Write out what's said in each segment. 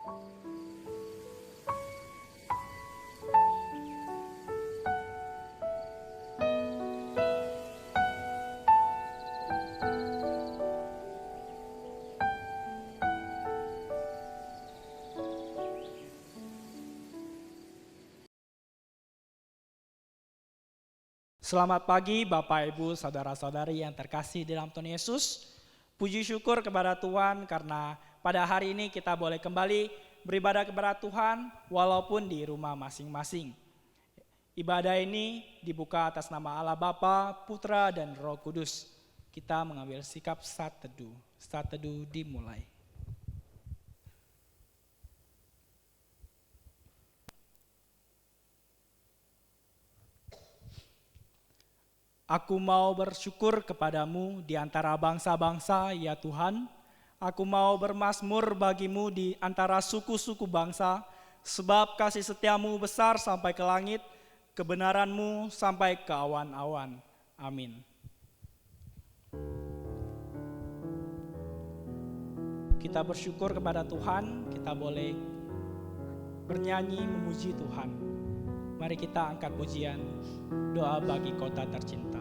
Selamat pagi Bapak Ibu Saudara-saudari yang terkasih di dalam Tuhan Yesus. Puji syukur kepada Tuhan karena pada hari ini kita boleh kembali beribadah kepada Tuhan walaupun di rumah masing-masing. Ibadah ini dibuka atas nama Allah Bapa, Putra dan Roh Kudus. Kita mengambil sikap saat teduh. Saat teduh dimulai. Aku mau bersyukur kepadamu di antara bangsa-bangsa, ya Tuhan. Aku mau bermazmur bagimu di antara suku-suku bangsa, sebab kasih setiamu besar sampai ke langit, kebenaranmu sampai ke awan-awan. Amin. Kita bersyukur kepada Tuhan, kita boleh bernyanyi memuji Tuhan. Mari kita angkat pujian doa bagi kota tercinta.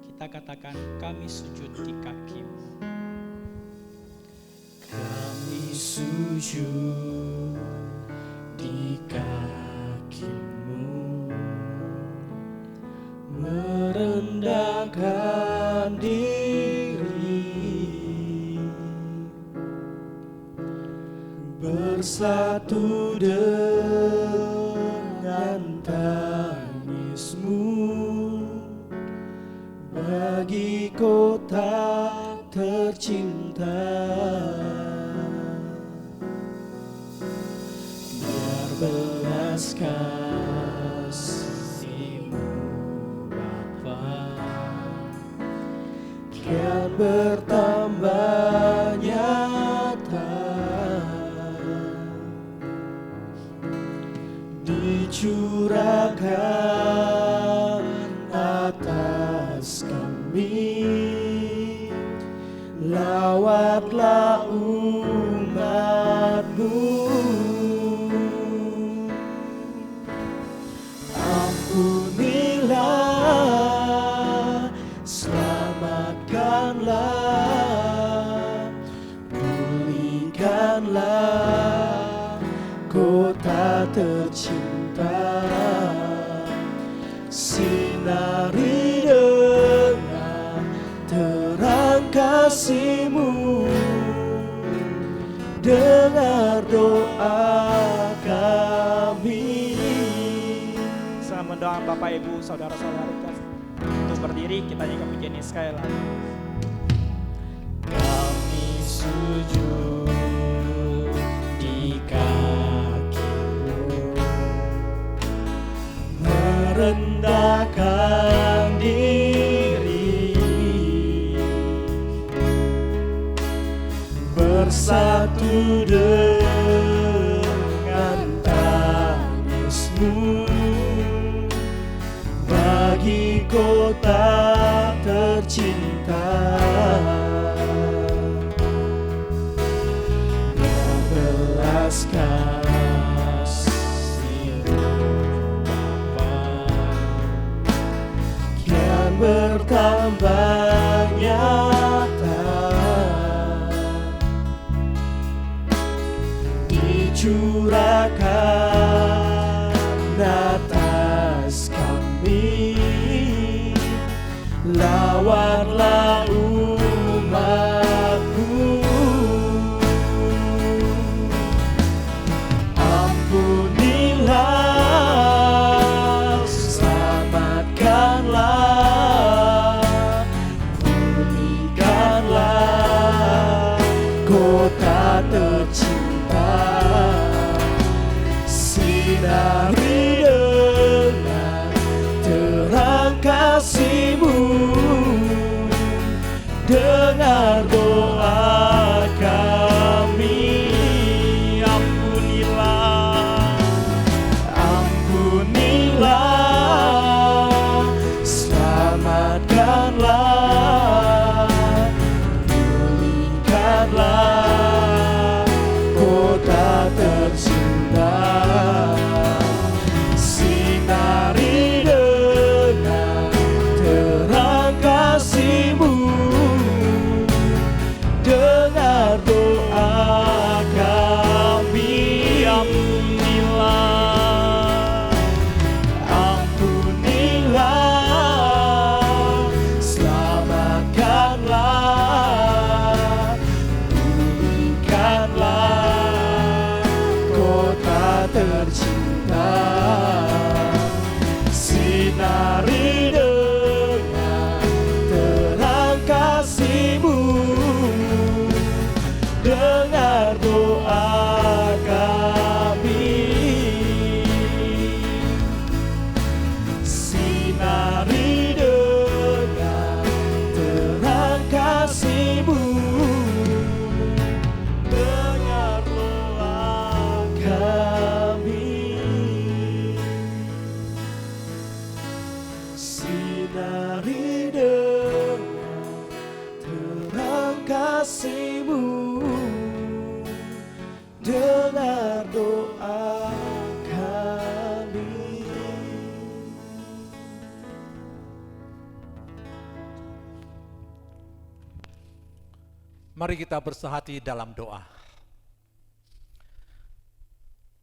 Kita katakan, kami sujud di kaki-Mu. Kami sujud di kaki-Mu, merendahkan diri, bersatu dengan tangis-Mu bagi kota tercinta. Biar belas kasih-Mu Bapa kian bertambah nyata, dicurahkan atas kami, lawatlah umat-Mu. Ampunilah, selamatkanlah, pulihkanlah kota tercinta, sinari dengan terang kasih-Mu, dengar doa kami. Saya mendoakan Bapak Ibu Saudara-saudari untuk berdiri, kita nyanyikan pujian ini sekali lagi. Kami sujud di kaki-Mu, merendahkan diri, bersatu dengan tangis-Mu bagi kota tercinta. Biar belas kasih-Mu Bapa kian bertambah nyata, dicurahkan atas kami, lawanlah umat-Mu. Ampunilah, selamatkanlah, pulihkanlah kota tercinta, sinari dengan terang kasih-Mu, kasih-Mu, dengar doa kami. Mari kita bersehati dalam doa.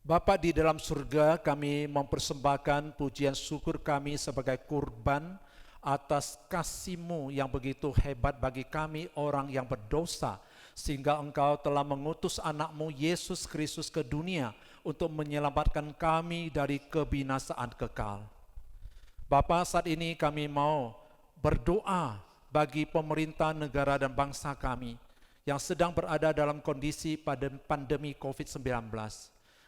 Bapa di dalam surga, kami mempersembahkan pujian syukur kami sebagai kurban atas kasih-Mu yang begitu hebat bagi kami orang yang berdosa, sehingga Engkau telah mengutus anak-Mu Yesus Kristus ke dunia untuk menyelamatkan kami dari kebinasaan kekal. Bapa, saat ini kami mau berdoa bagi pemerintah negara dan bangsa kami yang sedang berada dalam kondisi pandemi COVID-19.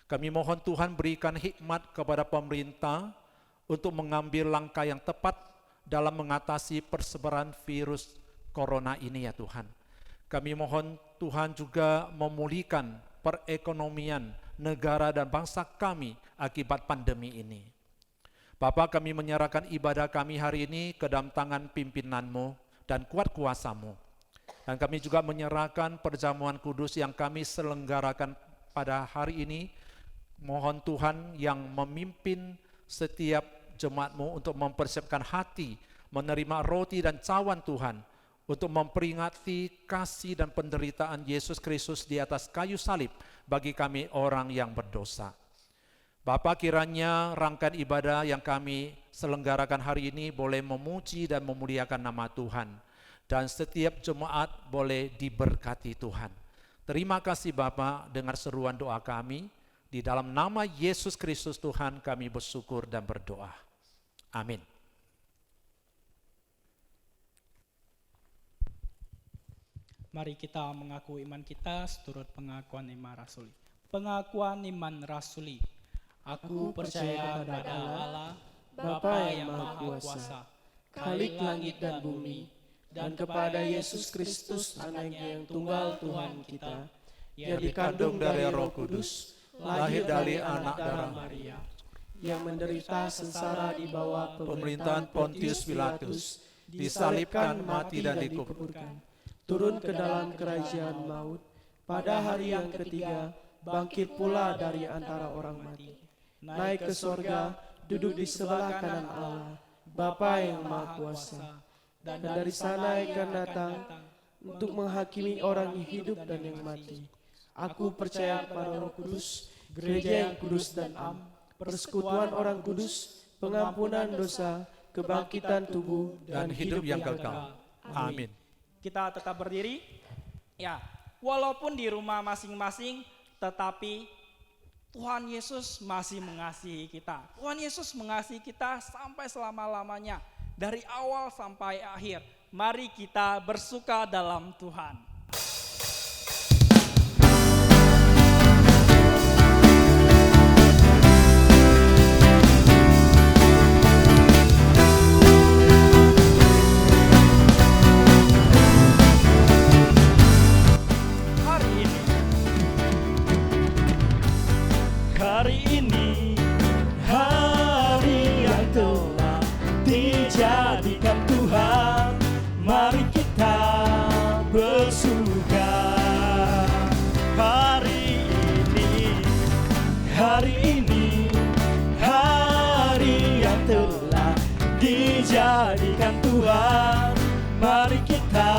Kami mohon Tuhan berikan hikmat kepada pemerintah untuk mengambil langkah yang tepat dalam mengatasi persebaran virus corona ini ya Tuhan. Kami mohon Tuhan juga memulihkan perekonomian negara dan bangsa kami akibat pandemi ini. Bapa, kami menyerahkan ibadah kami hari ini ke dalam tangan pimpinan-Mu dan kuat kuasa-Mu. Dan kami juga menyerahkan perjamuan kudus yang kami selenggarakan pada hari ini. Mohon Tuhan yang memimpin setiap jemaat-Mu untuk mempersiapkan hati, menerima roti dan cawan Tuhan, untuk memperingati kasih dan penderitaan Yesus Kristus di atas kayu salib bagi kami orang yang berdosa. Bapa, kiranya rangkaian ibadah yang kami selenggarakan hari ini boleh memuji dan memuliakan nama Tuhan, dan setiap jemaat boleh diberkati Tuhan. Terima kasih Bapa, dengar seruan doa kami. Di dalam nama Yesus Kristus Tuhan kami bersyukur dan berdoa. Amin. Mari kita mengaku iman kita seturut pengakuan iman rasuli. Pengakuan iman rasuli. Aku percaya kepada Allah, Bapa yang Maha Kuasa, Khalik langit dan bumi, dan kepada Yesus Kristus, Anaknya yang tunggal Tuhan kita, yang dikandung dari Roh Kudus, lahir dari anak darah Maria, yang menderita sengsara di bawah pemerintahan Pontius Pilatus, disalibkan, mati dan dikuburkan, turun ke dalam kerajaan maut, pada hari yang ketiga bangkit pula dari antara orang mati, naik ke sorga, duduk di sebelah kanan Allah, Bapa yang Maha Kuasa, dan dari sana akan datang untuk menghakimi orang yang hidup dan yang mati. Aku percaya kepada Roh Kudus, gereja yang kudus dan am, persekutuan orang kudus, pengampunan dosa, kebangkitan tubuh, Dan hidup yang kekal. Amin. Kita tetap berdiri. Ya, walaupun di rumah masing-masing, tetapi Tuhan Yesus masih mengasihi kita. Tuhan Yesus mengasihi kita sampai selama-lamanya, dari awal sampai akhir. Mari kita bersuka dalam Tuhan. Hari ini, hari yang telah dijadikan Tuhan, mari kita bersuka. Hari ini, hari yang telah dijadikan Tuhan, mari kita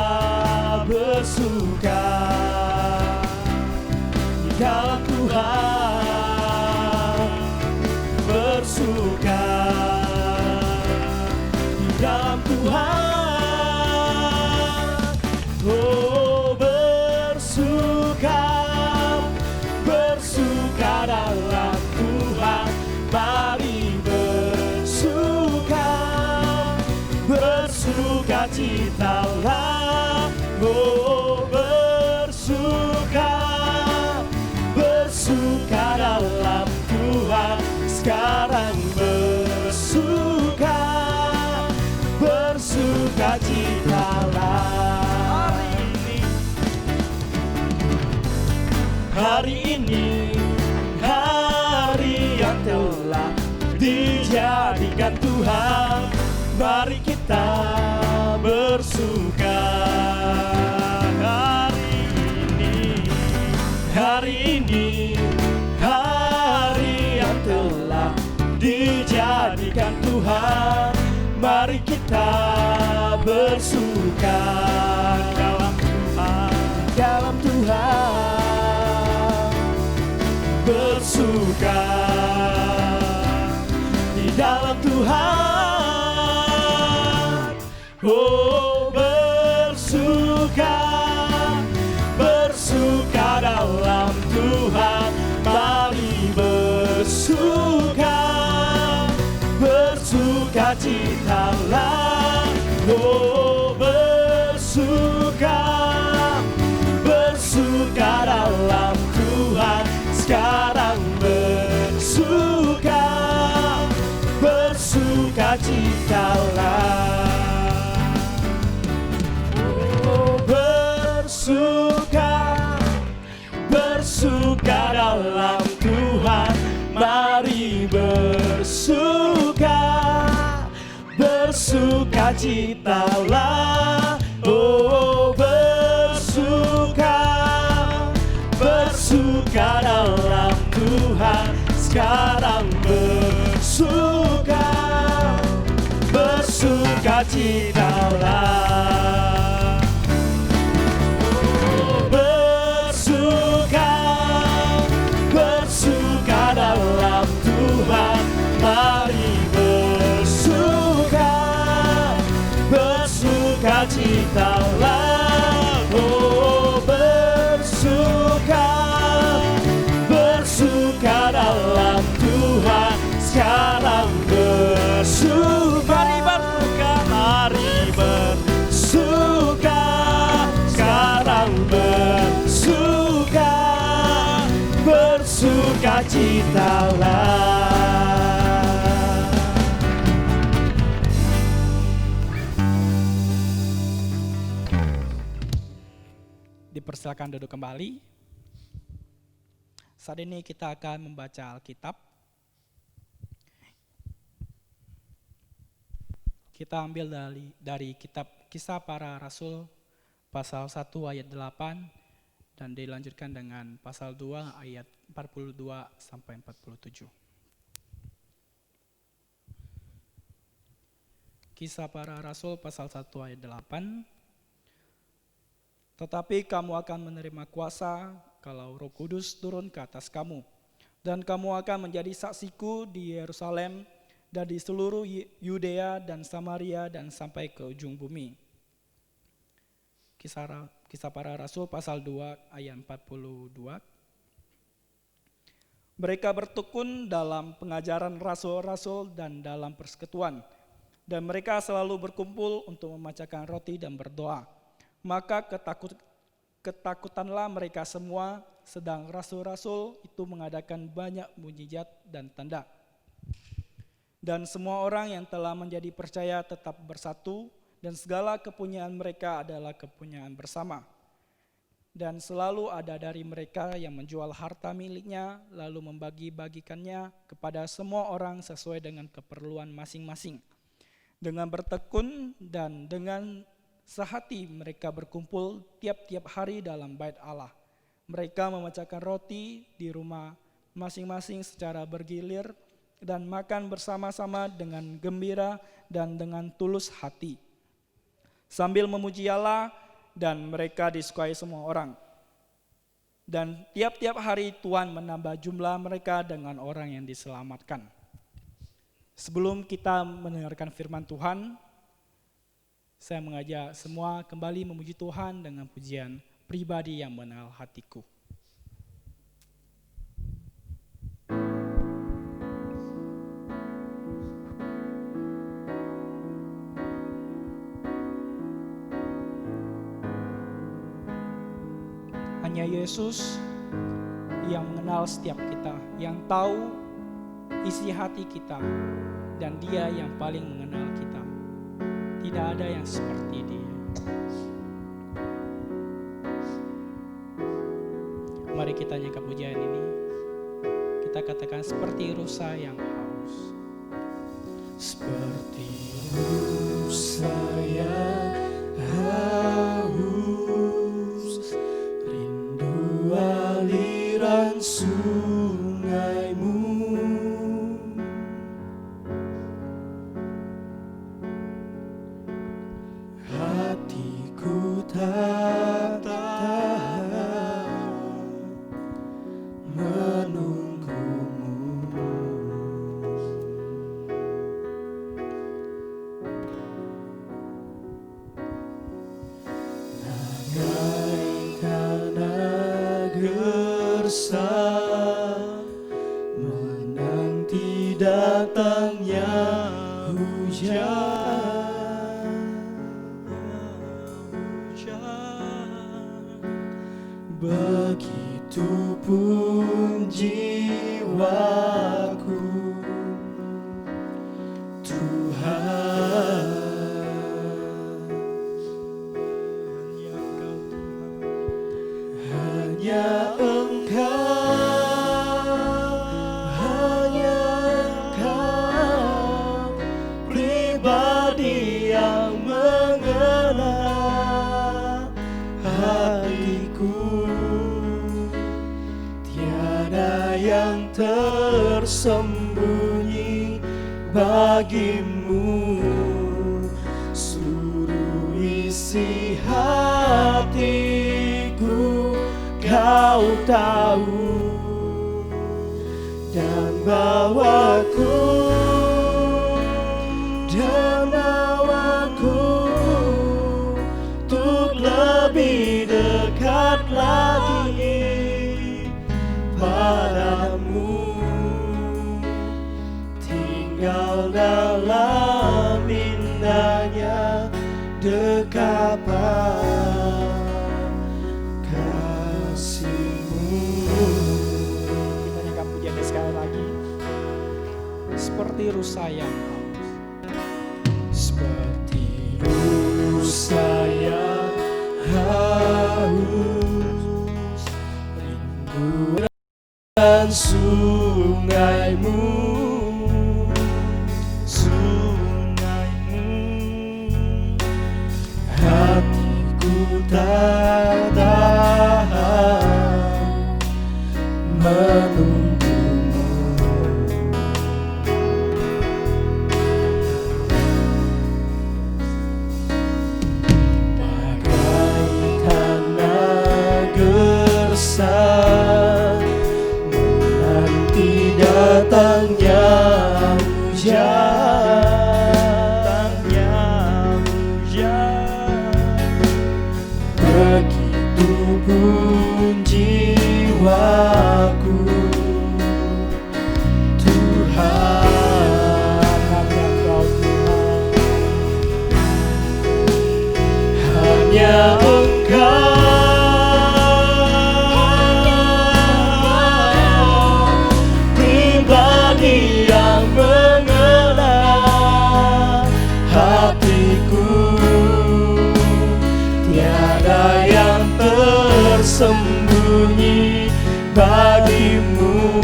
bersuka di dalam Tuhan. Bersuka di dalam Tuhan, oh bersuka, bersuka dalam Tuhan, mari bersuka, bersuka citalah, oh bersuka, bersuka dalam Tuhan. Sekarang bersuka, bersuka citalah. Hari ini, hari yang telah dijadikan Tuhan, mari kita bersuka. Hari kita bersuka dalam Tuhan, dalam Tuhan, bersuka di dalam Tuhan. Oh, bersuka, bersuka dalam Tuhan. Mari bersuka, bersuka citalah. Oh, bersuka, bersuka dalam Tuhan. Sekarang bersuka, bersuka citalah. Oh, bersuka, bersuka dalam Tuhan. Mari bersuka, bersuka citalah. Oh, bersuka, bersuka dalam Tuhan. Sekarang bersuka, bersuka citalah. Oh, bersuka, bersuka dalam Tuhan. Mari bersuka, bersuka citalah. Oh, bersuka, bersuka dalam Tuhan. Sekarang bersuka, mari bersuka, sekarang bersuka, bersuka citalah. Dipersilakan duduk kembali. Saat ini kita akan membaca Alkitab. Kita ambil dari kitab Kisah Para Rasul pasal 1 ayat 8 dan dilanjutkan dengan pasal 2 ayat 42 sampai 47. Kisah Para Rasul pasal 1 ayat 8. Tetapi kamu akan menerima kuasa kalau Roh Kudus turun ke atas kamu, dan kamu akan menjadi saksiku di Yerusalem dan di seluruh Yudea dan Samaria dan sampai ke ujung bumi. Kisah Para Rasul pasal 2 ayat 42. Mereka bertekun dalam pengajaran rasul-rasul dan dalam persekutuan, dan mereka selalu berkumpul untuk memecahkan roti dan berdoa. Maka ketakutanlah mereka semua, sedang rasul-rasul itu mengadakan banyak mukjizat dan tanda. Dan semua orang yang telah menjadi percaya tetap bersatu, dan segala kepunyaan mereka adalah kepunyaan bersama. Dan selalu ada dari mereka yang menjual harta miliknya, lalu membagi-bagikannya kepada semua orang sesuai dengan keperluan masing-masing. Dengan bertekun dan dengan sehati mereka berkumpul tiap-tiap hari dalam bait Allah. Mereka memecahkan roti di rumah masing-masing secara bergilir dan makan bersama-sama dengan gembira dan dengan tulus hati, sambil memuji Allah, dan mereka disukai semua orang. Dan tiap-tiap hari Tuhan menambah jumlah mereka dengan orang yang diselamatkan. Sebelum kita mendengarkan firman Tuhan, saya mengajak semua kembali memuji Tuhan dengan pujian pribadi yang mengenal hatiku. Hanya Yesus yang mengenal setiap kita, yang tahu isi hati kita, dan Dia yang paling mengenal kita. Tidak ada yang seperti Dia. Mari kita nyanyikan pujian ini. Kita katakan seperti rusa yang haus. Seperti rusa yang haus, rindu aliran sungaimu. gersang, menanti datangnya hujan. Begitupun jiwaku, Tuhan. Hanya Engkau, pribadi yang mengenal hatiku. Tiada yang tersembunyi bagimu, seluruh isi hatiku Kau tahu, dan bawaku untuk lebih dekat lagi padamu, tinggal dalam indahnya dekapan Kita nyanyikan pujiannya sekali lagi. Seperti rusa yang haus. seperti rusa yang haus, rindu dan sungaimu, hatiku tak tahan menunggumu. Bagai tanah gersang, menanti datangnya hujan. Begitupun jiwaku, Tuhan. Hanya Engkau, pribadi yang mengenal hatiku. Tiada yang tersembunyi bagimu,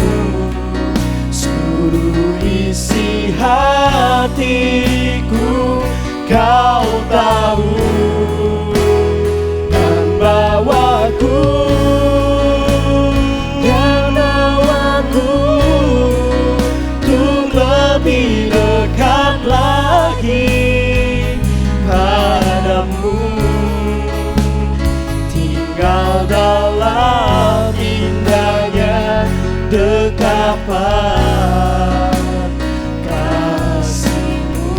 seluruh isi hatiku Kau tahu, dan bawaku untuk lebih dekat lagi padamu, tinggal dalam indahnya dekapan kasih-Mu.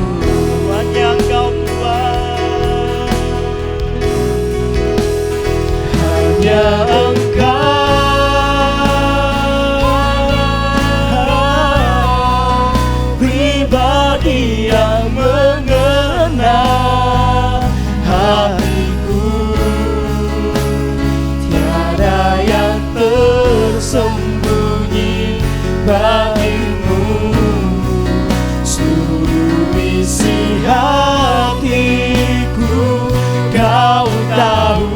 Hanya Engkau Tuhan, hanya Engkau, pribadi yang mengenal hatiku. Tiada yang tersembunyi bagimu, seluruh isi hatiku Kau tahu,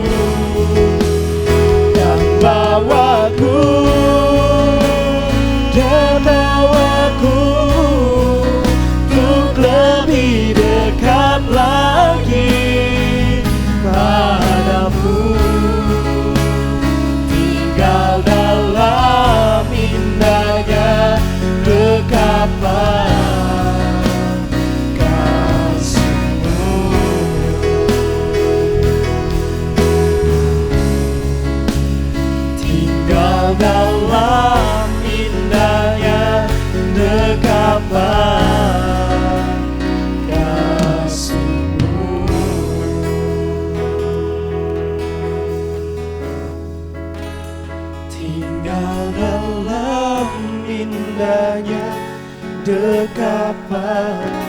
dekat pada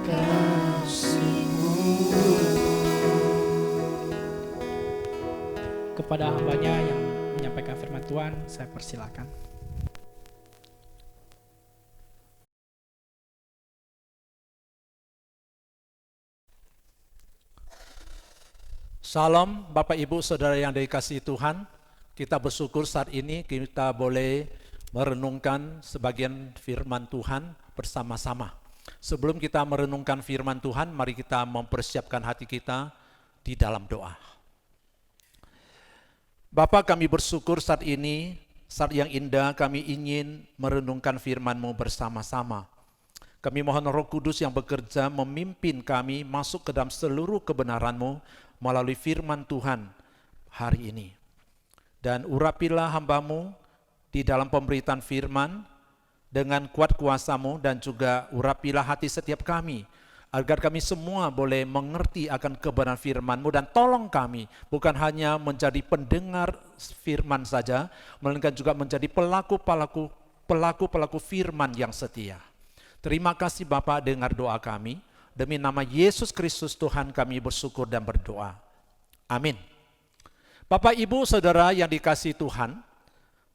kasih-Mu. Kepada hambanya yang menyampaikan firman Tuhan, saya persilakan. Salam Bapak Ibu Saudara yang dikasihi Tuhan. Kita bersyukur saat ini kita boleh merenungkan sebagian firman Tuhan bersama-sama. Sebelum kita merenungkan firman Tuhan, mari kita mempersiapkan hati kita di dalam doa. Bapa, kami bersyukur saat ini, saat yang indah kami ingin merenungkan firman-Mu bersama-sama. Kami mohon Roh Kudus yang bekerja memimpin kami masuk ke dalam seluruh kebenaran-Mu melalui firman Tuhan hari ini. Dan urapilah hamba-Mu di dalam pemberitaan firman dengan kuat kuasa-Mu, dan juga urapilah hati setiap kami agar kami semua boleh mengerti akan kebenaran firman-Mu, dan tolong kami bukan hanya menjadi pendengar firman saja, melainkan juga menjadi pelaku-pelaku firman yang setia. Terima kasih Bapa, dengar doa kami. Demi nama Yesus Kristus Tuhan kami bersyukur dan berdoa. Amin. Bapak, Ibu, Saudara yang dikasihi Tuhan,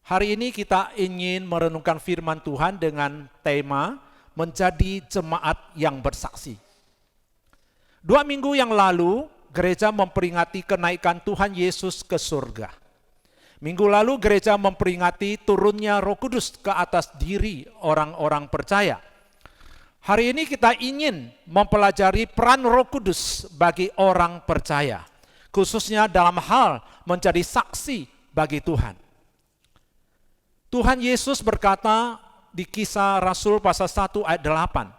hari ini kita ingin merenungkan firman Tuhan dengan tema menjadi jemaat yang bersaksi. 2 minggu yang lalu, gereja memperingati kenaikan Tuhan Yesus ke surga. Minggu lalu gereja memperingati turunnya Roh Kudus ke atas diri orang-orang percaya. Hari ini kita ingin mempelajari peran Roh Kudus bagi orang percaya, khususnya dalam hal menjadi saksi bagi Tuhan. Tuhan Yesus berkata di Kisah Rasul pasal 1 ayat 8,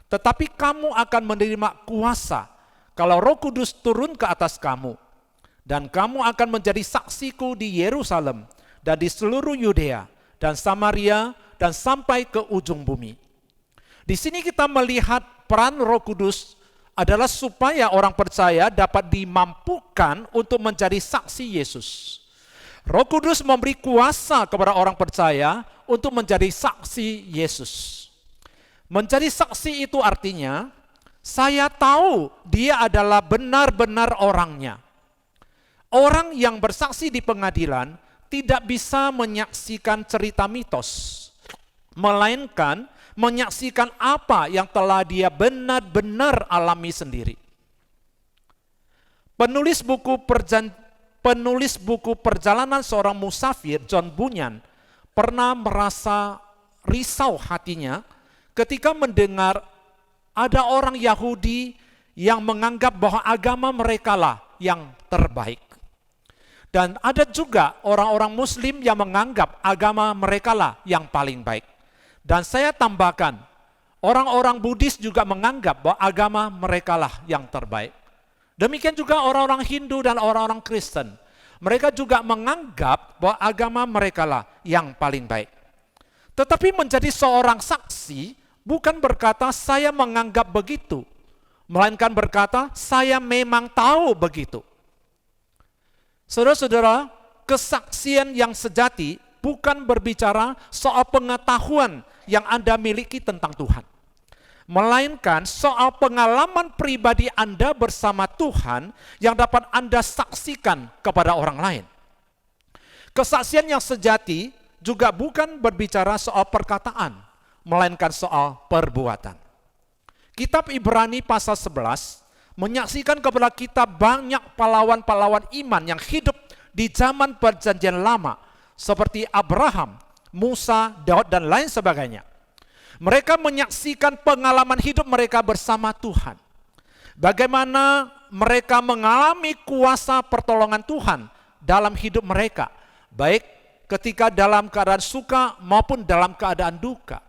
"Tetapi kamu akan menerima kuasa kalau Roh Kudus turun ke atas kamu, dan kamu akan menjadi saksiku di Yerusalem dan di seluruh Yudea dan Samaria dan sampai ke ujung bumi." Di sini kita melihat peran Roh Kudus adalah supaya orang percaya dapat dimampukan untuk menjadi saksi Yesus. Roh Kudus memberi kuasa kepada orang percaya untuk menjadi saksi Yesus. Menjadi saksi itu artinya, saya tahu dia adalah benar-benar orangnya. Orang yang bersaksi di pengadilan tidak bisa menyaksikan cerita mitos, melainkan menyaksikan apa yang telah dia benar-benar alami sendiri. Penulis buku perjalanan seorang musafir, John Bunyan, pernah merasa risau hatinya ketika mendengar ada orang Yahudi yang menganggap bahwa agama mereka lah yang terbaik. Dan ada juga orang-orang Muslim yang menganggap agama mereka lah yang paling baik. Dan saya tambahkan, orang-orang Buddhis juga menganggap bahwa agama mereka lah yang terbaik. Demikian juga orang-orang Hindu dan orang-orang Kristen. Mereka juga menganggap bahwa agama mereka lah yang paling baik. Tetapi menjadi seorang saksi bukan berkata saya menganggap begitu, melainkan berkata saya memang tahu begitu. Saudara-saudara, kesaksian yang sejati bukan berbicara soal pengetahuan yang Anda miliki tentang Tuhan, melainkan soal pengalaman pribadi Anda bersama Tuhan yang dapat Anda saksikan kepada orang lain. Kesaksian yang sejati juga bukan berbicara soal perkataan, melainkan soal perbuatan. Kitab Ibrani pasal 11 menyaksikan kepada kita banyak pahlawan-pahlawan iman yang hidup di zaman perjanjian lama, seperti Abraham, Musa, Daud, dan lain sebagainya. Mereka menyaksikan pengalaman hidup mereka bersama Tuhan. Bagaimana mereka mengalami kuasa pertolongan Tuhan dalam hidup mereka, baik ketika dalam keadaan suka maupun dalam keadaan duka.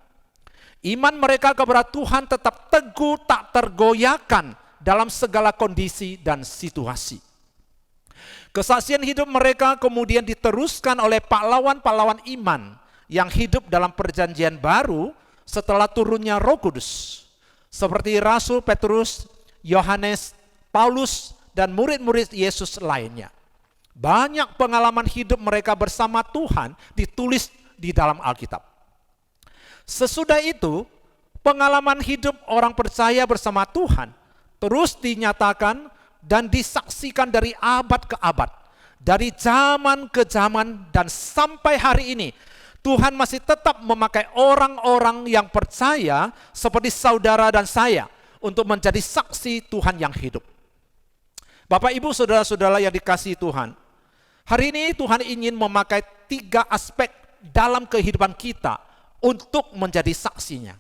Iman mereka kepada Tuhan tetap teguh, tak tergoyahkan dalam segala kondisi dan situasi. Kesaksian hidup mereka kemudian diteruskan oleh pahlawan-pahlawan iman yang hidup dalam perjanjian baru setelah turunnya Roh Kudus, seperti Rasul Petrus, Yohanes, Paulus, dan murid-murid Yesus lainnya. Banyak pengalaman hidup mereka bersama Tuhan ditulis di dalam Alkitab. Sesudah itu, pengalaman hidup orang percaya bersama Tuhan terus dinyatakan dan disaksikan dari abad ke abad, dari zaman ke zaman, dan sampai hari ini Tuhan masih tetap memakai orang-orang yang percaya seperti saudara dan saya untuk menjadi saksi Tuhan yang hidup. Bapak, Ibu, saudara-saudara yang dikasihi Tuhan, hari ini Tuhan ingin memakai 3 aspek dalam kehidupan kita untuk menjadi saksinya.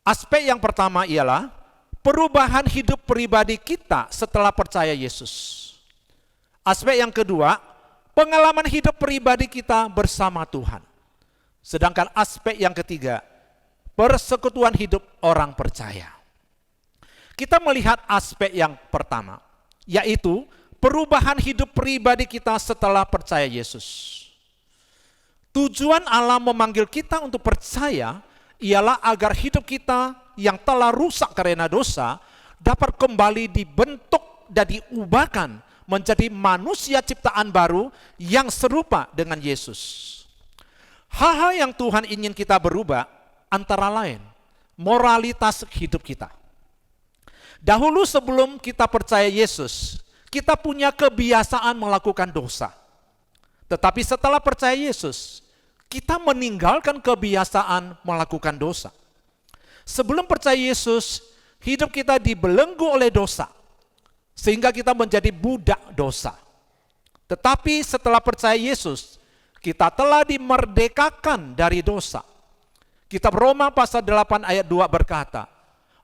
Aspek yang pertama ialah perubahan hidup pribadi kita setelah percaya Yesus. Aspek yang kedua, pengalaman hidup pribadi kita bersama Tuhan. Sedangkan aspek yang ketiga, persekutuan hidup orang percaya. Kita melihat aspek yang pertama, yaitu perubahan hidup pribadi kita setelah percaya Yesus. Tujuan Allah memanggil kita untuk percaya ialah agar hidup kita yang telah rusak karena dosa dapat kembali dibentuk dan diubahkan menjadi manusia ciptaan baru yang serupa dengan Yesus. Hal-hal yang Tuhan ingin kita berubah antara lain moralitas hidup kita. Dahulu sebelum kita percaya Yesus, kita punya kebiasaan melakukan dosa. Tetapi setelah percaya Yesus, kita meninggalkan kebiasaan melakukan dosa. Sebelum percaya Yesus, hidup kita dibelenggu oleh dosa, sehingga kita menjadi budak dosa. Tetapi setelah percaya Yesus, kita telah dimerdekakan dari dosa. Kitab Roma pasal 8 ayat 2 berkata,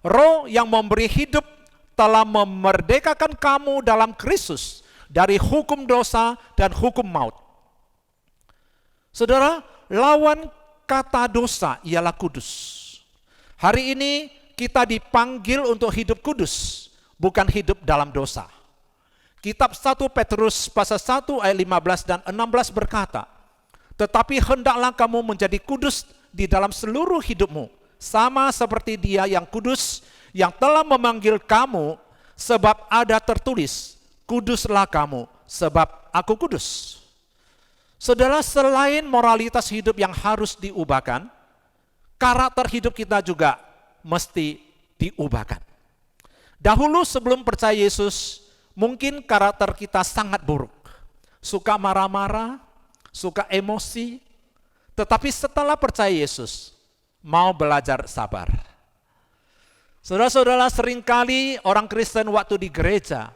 Roh yang memberi hidup telah memerdekakan kamu dalam Kristus dari hukum dosa dan hukum maut. Saudara, lawan kata dosa ialah kudus. Hari ini kita dipanggil untuk hidup kudus, bukan hidup dalam dosa. Kitab 1 Petrus pasal 1 ayat 15 dan 16 berkata, tetapi hendaklah kamu menjadi kudus di dalam seluruh hidupmu, sama seperti Dia yang kudus, yang telah memanggil kamu, sebab ada tertulis, kuduslah kamu, sebab aku kudus. Saudara, selain moralitas hidup yang harus diubahkan, karakter hidup kita juga mesti diubahkan. Dahulu sebelum percaya Yesus, mungkin karakter kita sangat buruk. Suka marah-marah, suka emosi. Tetapi setelah percaya Yesus, mau belajar sabar. Saudara-saudara, seringkali orang Kristen waktu di gereja,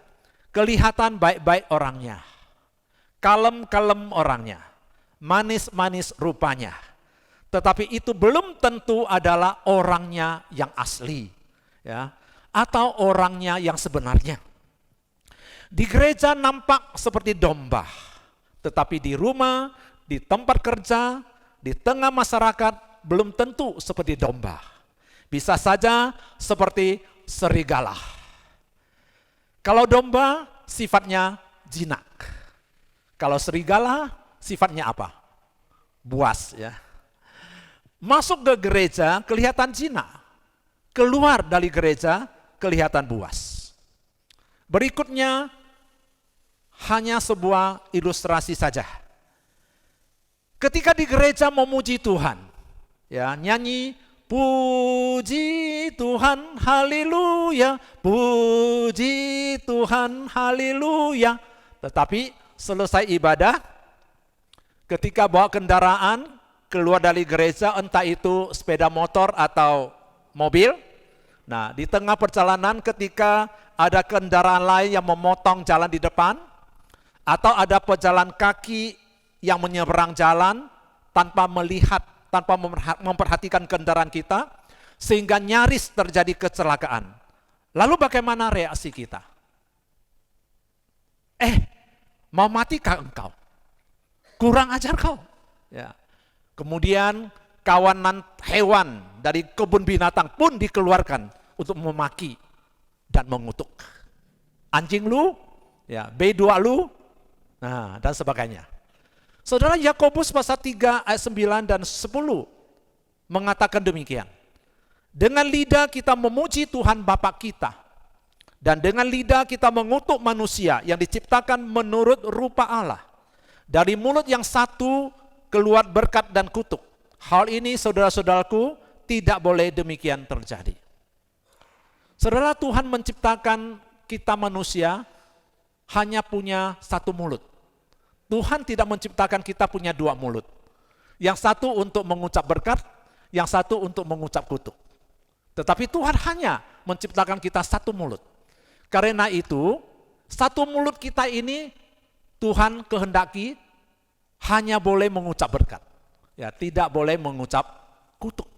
kelihatan baik-baik orangnya. Kalem-kalem orangnya, manis-manis rupanya. Tetapi itu belum tentu adalah orangnya yang asli, ya, atau orangnya yang sebenarnya. Di gereja nampak seperti domba, tetapi di rumah, di tempat kerja, di tengah masyarakat belum tentu seperti domba. Bisa saja seperti serigala. Kalau domba sifatnya jinak. Kalau serigala sifatnya apa? Buas, ya. Masuk ke gereja kelihatan jinak. Keluar dari gereja kelihatan buas. Berikutnya hanya sebuah ilustrasi saja. Ketika di gereja memuji Tuhan, ya, nyanyi puji Tuhan, haleluya, puji Tuhan, haleluya. Tetapi selesai ibadah, ketika bawa kendaraan keluar dari gereja, entah itu sepeda motor atau mobil, nah di tengah perjalanan ketika ada kendaraan lain yang memotong jalan di depan, atau ada pejalan kaki yang menyeberang jalan tanpa melihat, tanpa memperhatikan kendaraan kita, sehingga nyaris terjadi kecelakaan. Lalu bagaimana reaksi kita? Mau matikah engkau? Kurang ajar kau. Ya. Kemudian kawanan hewan dari kebun binatang pun dikeluarkan untuk memaki dan mengutuk. Anjing lu, ya, B2 lu, nah, dan sebagainya. Saudara, Yakobus pasal 3 ayat 9 dan 10 mengatakan demikian. Dengan lidah kita memuji Tuhan Bapa kita, dan dengan lidah kita mengutuk manusia yang diciptakan menurut rupa Allah. Dari mulut yang satu keluar berkat dan kutuk. Hal ini saudara-saudaraku tidak boleh demikian terjadi. Saudara, Tuhan menciptakan kita manusia hanya punya satu mulut. Tuhan tidak menciptakan kita punya dua mulut. Yang satu untuk mengucap berkat, yang satu untuk mengucap kutuk. Tetapi Tuhan hanya menciptakan kita satu mulut. Karena itu, satu mulut kita ini Tuhan kehendaki hanya boleh mengucap berkat. Ya, tidak boleh mengucap kutuk.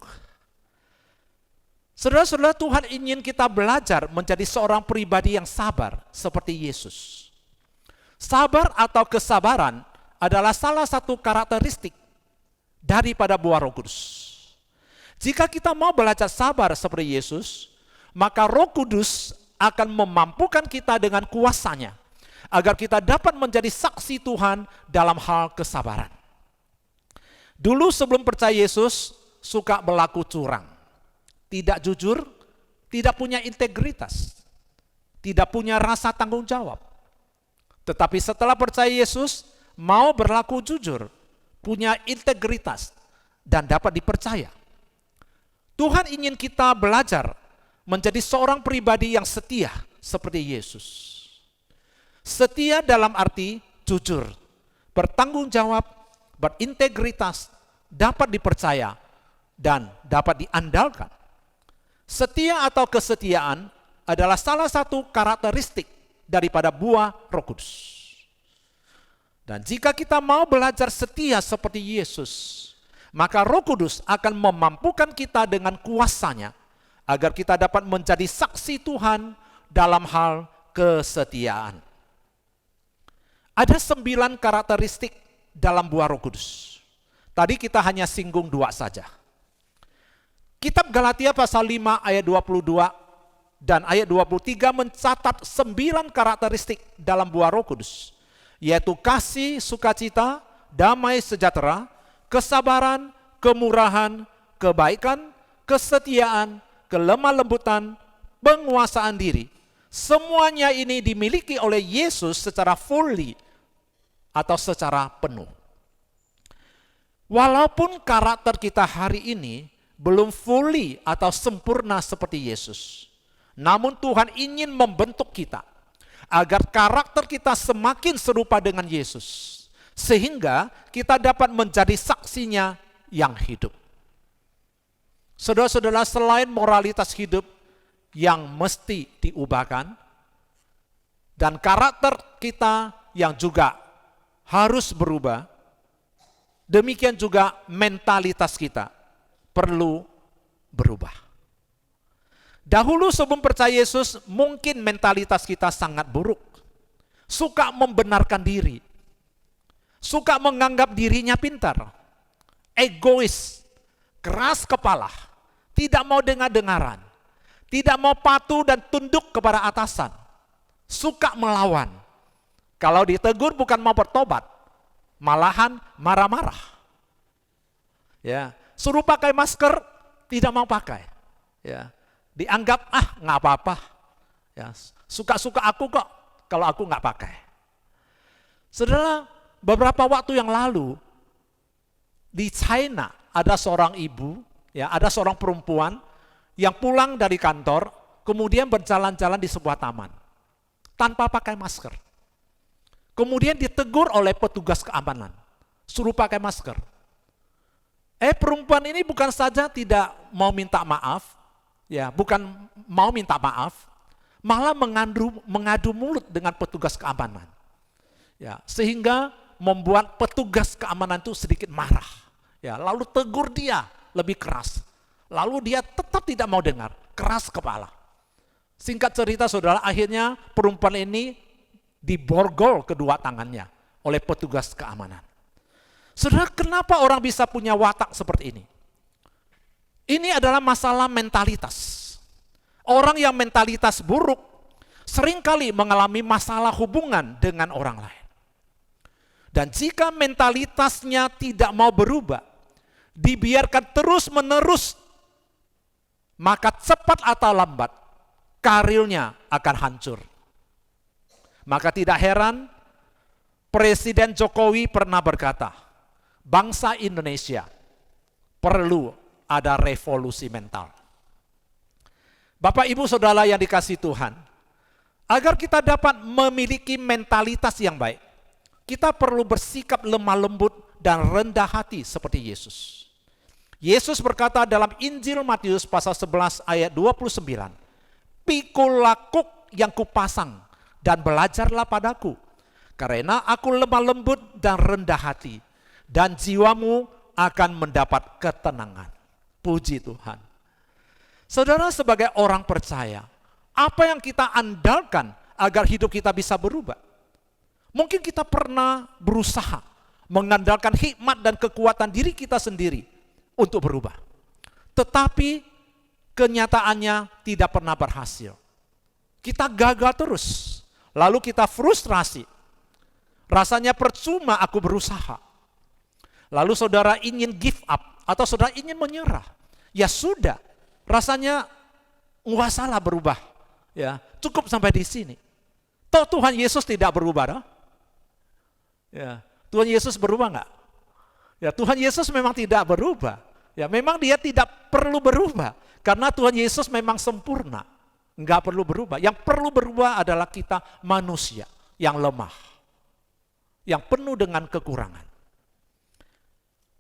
Saudara-saudara, Tuhan ingin kita belajar menjadi seorang pribadi yang sabar seperti Yesus. Sabar atau kesabaran adalah salah satu karakteristik daripada buah Roh Kudus. Jika kita mau belajar sabar seperti Yesus, maka Roh Kudus akan memampukan kita dengan kuasanya agar kita dapat menjadi saksi Tuhan dalam hal kesabaran. Dulu sebelum percaya Yesus, suka berlaku curang, tidak jujur, tidak punya integritas, tidak punya rasa tanggung jawab. Tetapi setelah percaya Yesus, mau berlaku jujur, punya integritas, dan dapat dipercaya. Tuhan ingin kita belajar menjadi seorang pribadi yang setia seperti Yesus. Setia dalam arti jujur, bertanggung jawab, berintegritas, dapat dipercaya, dan dapat diandalkan. Setia atau kesetiaan adalah salah satu karakteristik daripada buah Roh Kudus. Dan jika kita mau belajar setia seperti Yesus, maka Roh Kudus akan memampukan kita dengan kuasanya agar kita dapat menjadi saksi Tuhan dalam hal kesetiaan. Ada 9 karakteristik dalam buah Roh Kudus. Tadi kita hanya singgung 2 saja. Kitab Galatia pasal 5 ayat 22 dan ayat 23 mencatat 9 karakteristik dalam buah Roh Kudus, yaitu kasih, sukacita, damai sejahtera, kesabaran, kemurahan, kebaikan, kesetiaan, kelemah lembutan, penguasaan diri. Semuanya ini dimiliki oleh Yesus secara fully atau secara penuh. Walaupun karakter kita hari ini belum fully atau sempurna seperti Yesus, namun Tuhan ingin membentuk kita agar karakter kita semakin serupa dengan Yesus, sehingga kita dapat menjadi saksinya yang hidup. Saudara-saudara, selain moralitas hidup yang mesti diubahkan, dan karakter kita yang juga harus berubah, demikian juga mentalitas kita perlu berubah. Dahulu sebelum percaya Yesus, mungkin mentalitas kita sangat buruk. Suka membenarkan diri, suka menganggap dirinya pintar, egois, keras kepala, tidak mau dengar-dengaran, tidak mau patuh dan tunduk kepada atasan, suka melawan. Kalau ditegur bukan mau bertobat, malahan marah-marah. Ya, suruh pakai masker, tidak mau pakai. Ya, dianggap nggak apa-apa. Ya, suka-suka aku kok kalau aku nggak pakai. Saudara, beberapa waktu yang lalu di China ada seorang ibu, ya, ada seorang perempuan yang pulang dari kantor, kemudian berjalan-jalan di sebuah taman tanpa pakai masker. Kemudian ditegur oleh petugas keamanan, suruh pakai masker. Perempuan ini bukan saja tidak mau minta maaf, ya, bukan mau minta maaf, malah mengadu mulut dengan petugas keamanan. Ya, sehingga membuat petugas keamanan itu sedikit marah. Ya, lalu tegur dia lebih keras. Lalu dia tetap tidak mau dengar, keras kepala. Singkat cerita saudara, akhirnya perempuan ini diborgol kedua tangannya oleh petugas keamanan. Saudara, kenapa orang bisa punya watak seperti ini? Ini adalah masalah mentalitas. Orang yang mentalitas buruk seringkali mengalami masalah hubungan dengan orang lain. Dan jika mentalitasnya tidak mau berubah, dibiarkan terus-menerus, maka cepat atau lambat karirnya akan hancur. Maka tidak heran Presiden Jokowi pernah berkata, bangsa Indonesia perlu ada revolusi mental. Bapak, Ibu, Saudara yang dikasihi Tuhan, agar kita dapat memiliki mentalitas yang baik, kita perlu bersikap lemah lembut dan rendah hati seperti Yesus. Yesus berkata dalam Injil Matius pasal 11 ayat 29, "Pikulah kuk yang kupasang dan belajarlah padaku, karena aku lemah lembut dan rendah hati, dan jiwamu akan mendapat ketenangan." Puji Tuhan. Saudara, sebagai orang percaya, apa yang kita andalkan agar hidup kita bisa berubah? Mungkin kita pernah berusaha mengandalkan hikmat dan kekuatan diri kita sendiri untuk berubah. Tetapi kenyataannya tidak pernah berhasil. Kita gagal terus, lalu kita frustrasi. Rasanya percuma aku berusaha. Lalu saudara ingin give up atau saudara ingin menyerah. Ya sudah, rasanya nggak salah berubah. Ya, cukup sampai di sini. Toh Tuhan Yesus tidak berubah, dah? Ya, Tuhan Yesus berubah nggak? Ya, Tuhan Yesus memang tidak berubah. Ya, memang dia tidak perlu berubah karena Tuhan Yesus memang sempurna, nggak perlu berubah. Yang perlu berubah adalah kita manusia yang lemah, yang penuh dengan kekurangan.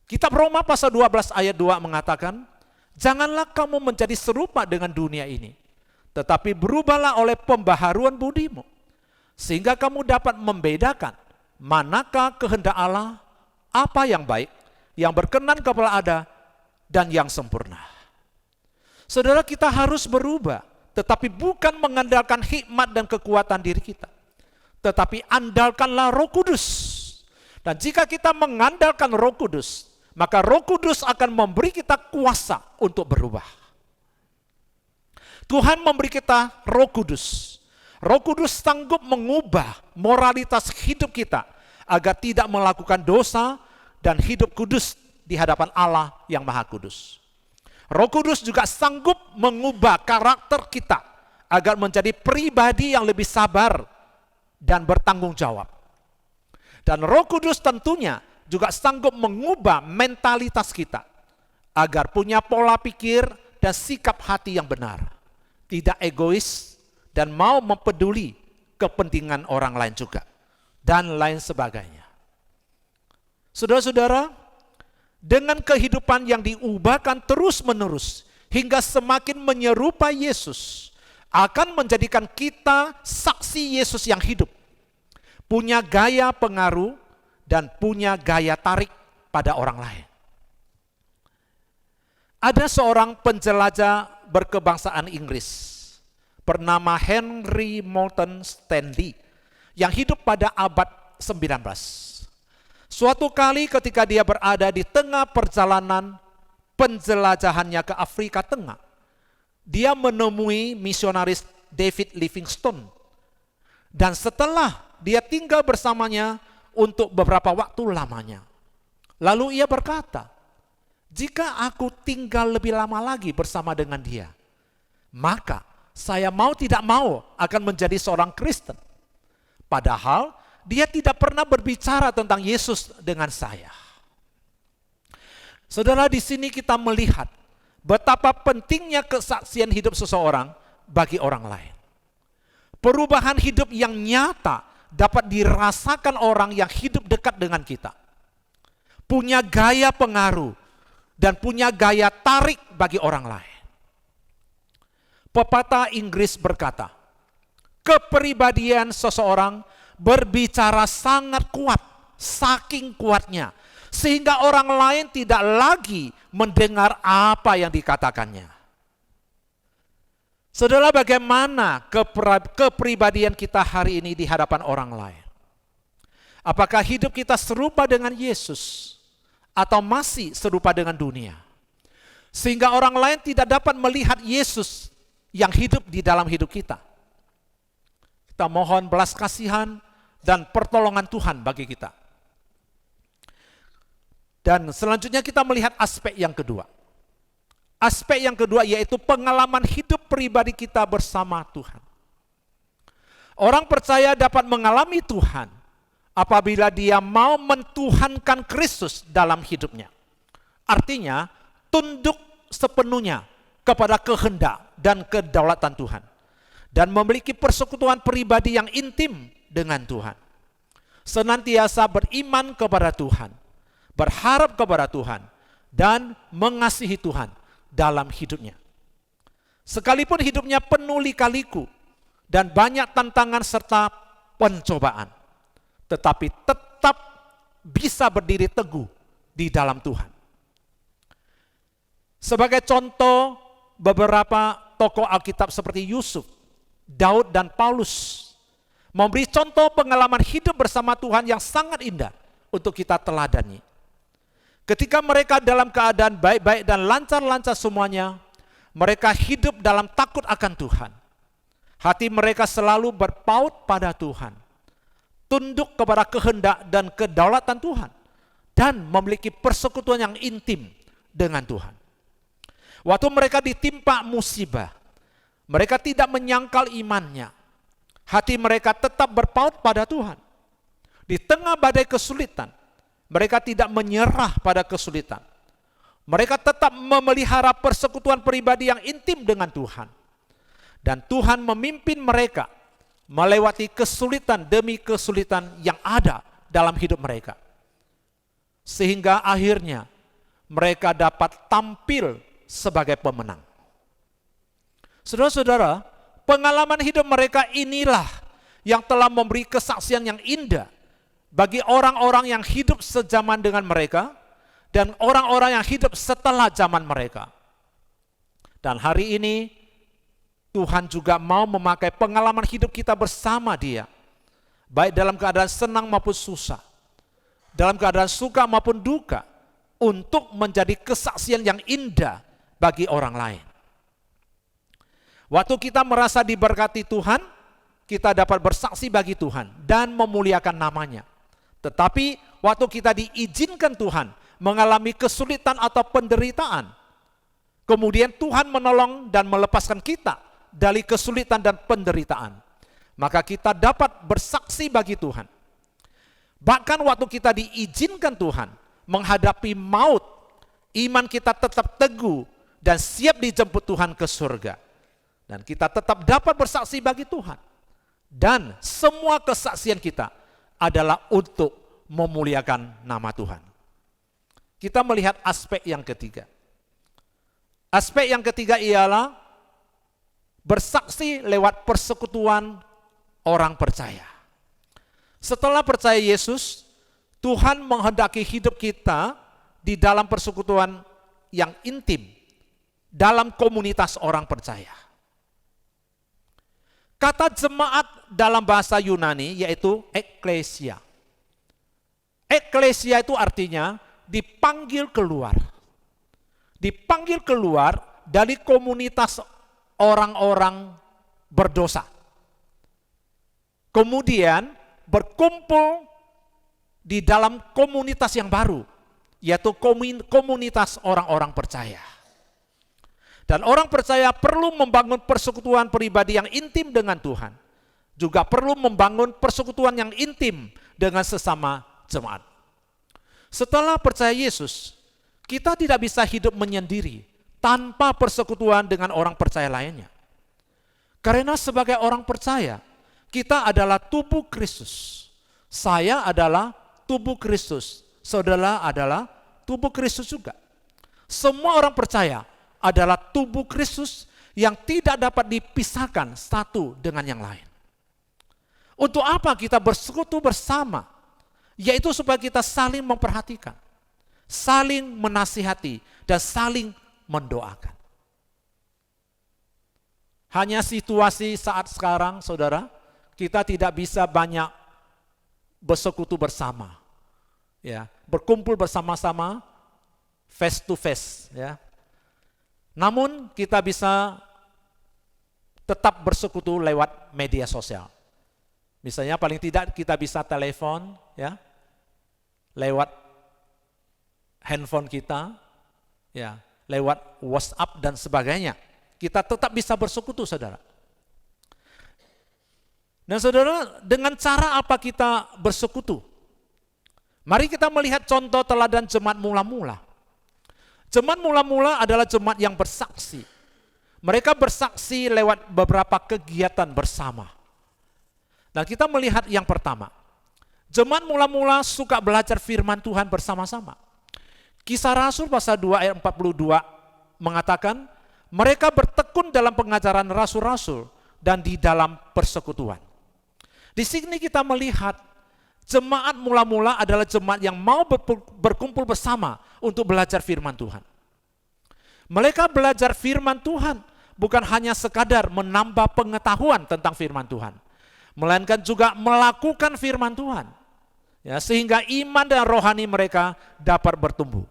Kitab Roma pasal 12 ayat 2 mengatakan, "Janganlah kamu menjadi serupa dengan dunia ini, tetapi berubahlah oleh pembaharuan budimu, sehingga kamu dapat membedakan manakah kehendak Allah, apa yang baik, yang berkenan kepada Allah, dan yang sempurna." Saudara, kita harus berubah, tetapi bukan mengandalkan hikmat dan kekuatan diri kita, tetapi andalkanlah Roh Kudus. Dan jika kita mengandalkan Roh Kudus, maka Roh Kudus akan memberi kita kuasa untuk berubah. Tuhan memberi kita Roh Kudus. Roh Kudus sanggup mengubah moralitas hidup kita agar tidak melakukan dosa dan hidup kudus di hadapan Allah yang Maha Kudus. Roh Kudus juga sanggup mengubah karakter kita agar menjadi pribadi yang lebih sabar dan bertanggung jawab. Dan Roh Kudus tentunya juga sanggup mengubah mentalitas kita agar punya pola pikir dan sikap hati yang benar, tidak egois dan mau mempeduli kepentingan orang lain juga, dan lain sebagainya. Saudara-saudara, dengan kehidupan yang diubahkan terus-menerus hingga semakin menyerupai Yesus, akan menjadikan kita saksi Yesus yang hidup, punya gaya pengaruh dan punya gaya tarik pada orang lain. Ada seorang penjelajah berkebangsaan Inggris bernama Henry Moulton Stanley yang hidup pada abad 19. Suatu kali ketika dia berada di tengah perjalanan penjelajahannya ke Afrika Tengah, dia menemui misionaris David Livingstone. Dan setelah dia tinggal bersamanya untuk beberapa waktu lamanya, lalu ia berkata, "Jika aku tinggal lebih lama lagi bersama dengan dia, maka saya mau tidak mau akan menjadi seorang Kristen." Padahal dia tidak pernah berbicara tentang Yesus dengan saya. Saudara, di sini kita melihat betapa pentingnya kesaksian hidup seseorang bagi orang lain. Perubahan hidup yang nyata dapat dirasakan orang yang hidup dekat dengan kita. Punya gaya pengaruh dan punya gaya tarik bagi orang lain. Pepatah Inggris berkata, kepribadian seseorang berbicara sangat kuat, saking kuatnya, sehingga orang lain tidak lagi mendengar apa yang dikatakannya. Saudara, bagaimana kepribadian kita hari ini di hadapan orang lain? Apakah hidup kita serupa dengan Yesus atau masih serupa dengan dunia? Sehingga orang lain tidak dapat melihat Yesus yang hidup di dalam hidup kita. Kita mohon belas kasihan dan pertolongan Tuhan bagi kita. Dan selanjutnya kita melihat aspek yang kedua. Aspek yang kedua yaitu pengalaman hidup pribadi kita bersama Tuhan. Orang percaya dapat mengalami Tuhan apabila dia mau mentuhankan Kristus dalam hidupnya. Artinya tunduk sepenuhnya kepada kehendak dan kedaulatan Tuhan, dan memiliki persekutuan pribadi yang intim dengan Tuhan. Senantiasa beriman kepada Tuhan, berharap kepada Tuhan, dan mengasihi Tuhan dalam hidupnya. Sekalipun hidupnya penuh lika-liku dan banyak tantangan serta pencobaan, tetapi tetap bisa berdiri teguh di dalam Tuhan. Sebagai contoh, beberapa tokoh Alkitab seperti Yusuf, Daud, dan Paulus memberi contoh pengalaman hidup bersama Tuhan yang sangat indah untuk kita teladani. Ketika mereka dalam keadaan baik-baik dan lancar-lancar semuanya, mereka hidup dalam takut akan Tuhan. Hati mereka selalu berpaut pada Tuhan, tunduk kepada kehendak dan kedaulatan Tuhan, dan memiliki persekutuan yang intim dengan Tuhan. Waktu mereka ditimpa musibah, mereka tidak menyangkal imannya. Hati mereka tetap berpaut pada Tuhan. Di tengah badai kesulitan, mereka tidak menyerah pada kesulitan. Mereka tetap memelihara persekutuan pribadi yang intim dengan Tuhan. Dan Tuhan memimpin mereka melewati kesulitan demi kesulitan yang ada dalam hidup mereka. Sehingga akhirnya mereka dapat tampil sebagai pemenang. Saudara-saudara, pengalaman hidup mereka inilah yang telah memberi kesaksian yang indah bagi orang-orang yang hidup sejaman dengan mereka dan orang-orang yang hidup setelah zaman mereka. Dan hari ini Tuhan juga mau memakai pengalaman hidup kita bersama Dia, baik dalam keadaan senang maupun susah, dalam keadaan suka maupun duka, untuk menjadi kesaksian yang indah bagi orang lain. Waktu kita merasa diberkati Tuhan, kita dapat bersaksi bagi Tuhan dan memuliakan namanya. Tetapi waktu kita diizinkan Tuhan mengalami kesulitan atau penderitaan, kemudian Tuhan menolong dan melepaskan kita dari kesulitan dan penderitaan, maka kita dapat bersaksi bagi Tuhan. Bahkan waktu kita diizinkan Tuhan menghadapi maut, iman kita tetap teguh dan siap dijemput Tuhan ke surga. Dan kita tetap dapat bersaksi bagi Tuhan. Dan semua kesaksian kita adalah untuk memuliakan nama Tuhan. Kita melihat aspek yang ketiga. Aspek yang ketiga ialah bersaksi lewat persekutuan orang percaya. Setelah percaya Yesus, Tuhan menghendaki hidup kita di dalam persekutuan yang intim, dalam komunitas orang percaya. Kata jemaat dalam bahasa Yunani yaitu eklesia. Eklesia itu artinya dipanggil keluar. Dipanggil keluar dari komunitas orang-orang berdosa. Kemudian berkumpul di dalam komunitas yang baru, yaitu komunitas orang-orang percaya. Dan orang percaya perlu membangun persekutuan pribadi yang intim dengan Tuhan. Juga perlu membangun persekutuan yang intim dengan sesama jemaat. Setelah percaya Yesus, kita tidak bisa hidup menyendiri tanpa persekutuan dengan orang percaya lainnya. Karena sebagai orang percaya, kita adalah tubuh Kristus. Saya adalah tubuh Kristus. Saudara adalah tubuh Kristus juga. Semua orang percaya adalah tubuh Kristus yang tidak dapat dipisahkan satu dengan yang lain. Untuk apa kita bersekutu bersama? Yaitu supaya kita saling memperhatikan, saling menasihati, dan saling mendoakan. Hanya situasi saat sekarang, saudara, kita tidak bisa banyak bersekutu bersama, ya, berkumpul bersama-sama, face to face, ya. Namun kita bisa tetap bersekutu lewat media sosial. Misalnya paling tidak kita bisa telepon, ya, lewat handphone kita, ya, lewat WhatsApp dan sebagainya. Kita tetap bisa bersekutu, saudara. Dan saudara, dengan cara apa kita bersekutu? Mari kita melihat contoh teladan jemaat mula-mula. Jemaat mula-mula adalah jemaat yang bersaksi. Mereka bersaksi lewat beberapa kegiatan bersama. Dan kita melihat yang pertama, jemaat mula-mula suka belajar firman Tuhan bersama-sama. Kisah Rasul pasal 2 ayat 42 mengatakan, mereka bertekun dalam pengajaran rasul-rasul dan di dalam persekutuan. Di sini kita melihat jemaat mula-mula adalah jemaat yang mau berkumpul bersama untuk belajar firman Tuhan. Mereka belajar firman Tuhan bukan hanya sekadar menambah pengetahuan tentang firman Tuhan, melainkan juga melakukan firman Tuhan, ya, sehingga iman dan rohani mereka dapat bertumbuh.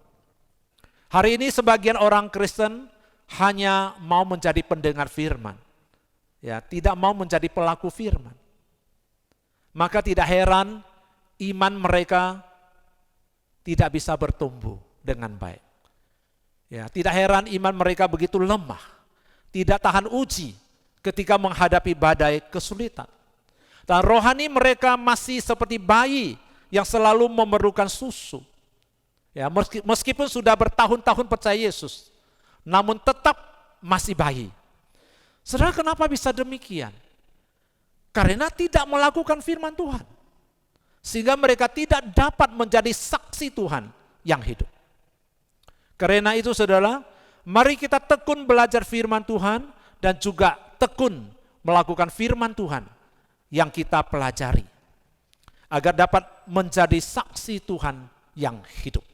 Hari ini sebagian orang Kristen hanya mau menjadi pendengar firman, ya, tidak mau menjadi pelaku firman. Maka tidak heran iman mereka tidak bisa bertumbuh dengan baik. Ya, tidak heran iman mereka begitu lemah, tidak tahan uji ketika menghadapi badai kesulitan. Dan rohani mereka masih seperti bayi yang selalu memerlukan susu. Ya, meskipun sudah bertahun-tahun percaya Yesus, namun tetap masih bayi. Saudara, kenapa bisa demikian? Karena tidak melakukan firman Tuhan. Sehingga mereka tidak dapat menjadi saksi Tuhan yang hidup. Karena itu saudara, mari kita tekun belajar firman Tuhan dan juga tekun melakukan firman Tuhan yang kita pelajari. Agar dapat menjadi saksi Tuhan yang hidup.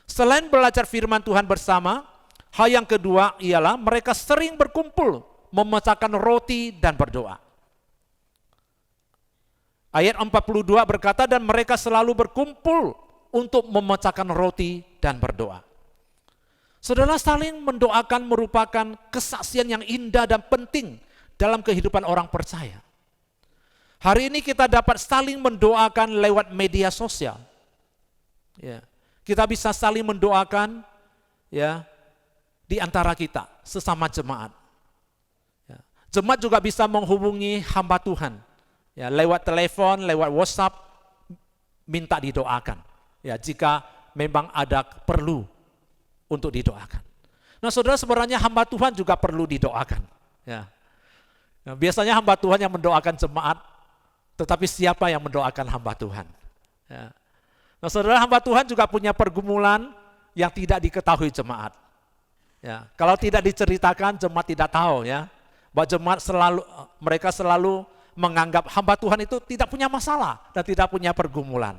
Selain belajar firman Tuhan bersama, hal yang kedua ialah mereka sering berkumpul, memecahkan roti dan berdoa. Ayat 42 berkata, dan mereka selalu berkumpul untuk memecahkan roti dan berdoa. Saudara, saling mendoakan merupakan kesaksian yang indah dan penting dalam kehidupan orang percaya. Hari ini kita dapat saling mendoakan lewat media sosial. Ya, kita bisa saling mendoakan, ya, di antara kita sesama jemaat. Ya, jemaat juga bisa menghubungi hamba Tuhan. Ya, lewat telepon, lewat WhatsApp, minta didoakan. Ya, jika memang ada perlu untuk didoakan. Nah, saudara, sebenarnya hamba Tuhan juga perlu didoakan. Ya. Nah, biasanya hamba Tuhan yang mendoakan jemaat, tetapi siapa yang mendoakan hamba Tuhan? Ya. Nah, saudara, hamba Tuhan juga punya pergumulan yang tidak diketahui jemaat. Ya, kalau tidak diceritakan, jemaat tidak tahu, ya. Bahwa jemaat mereka selalu menganggap hamba Tuhan itu tidak punya masalah dan tidak punya pergumulan.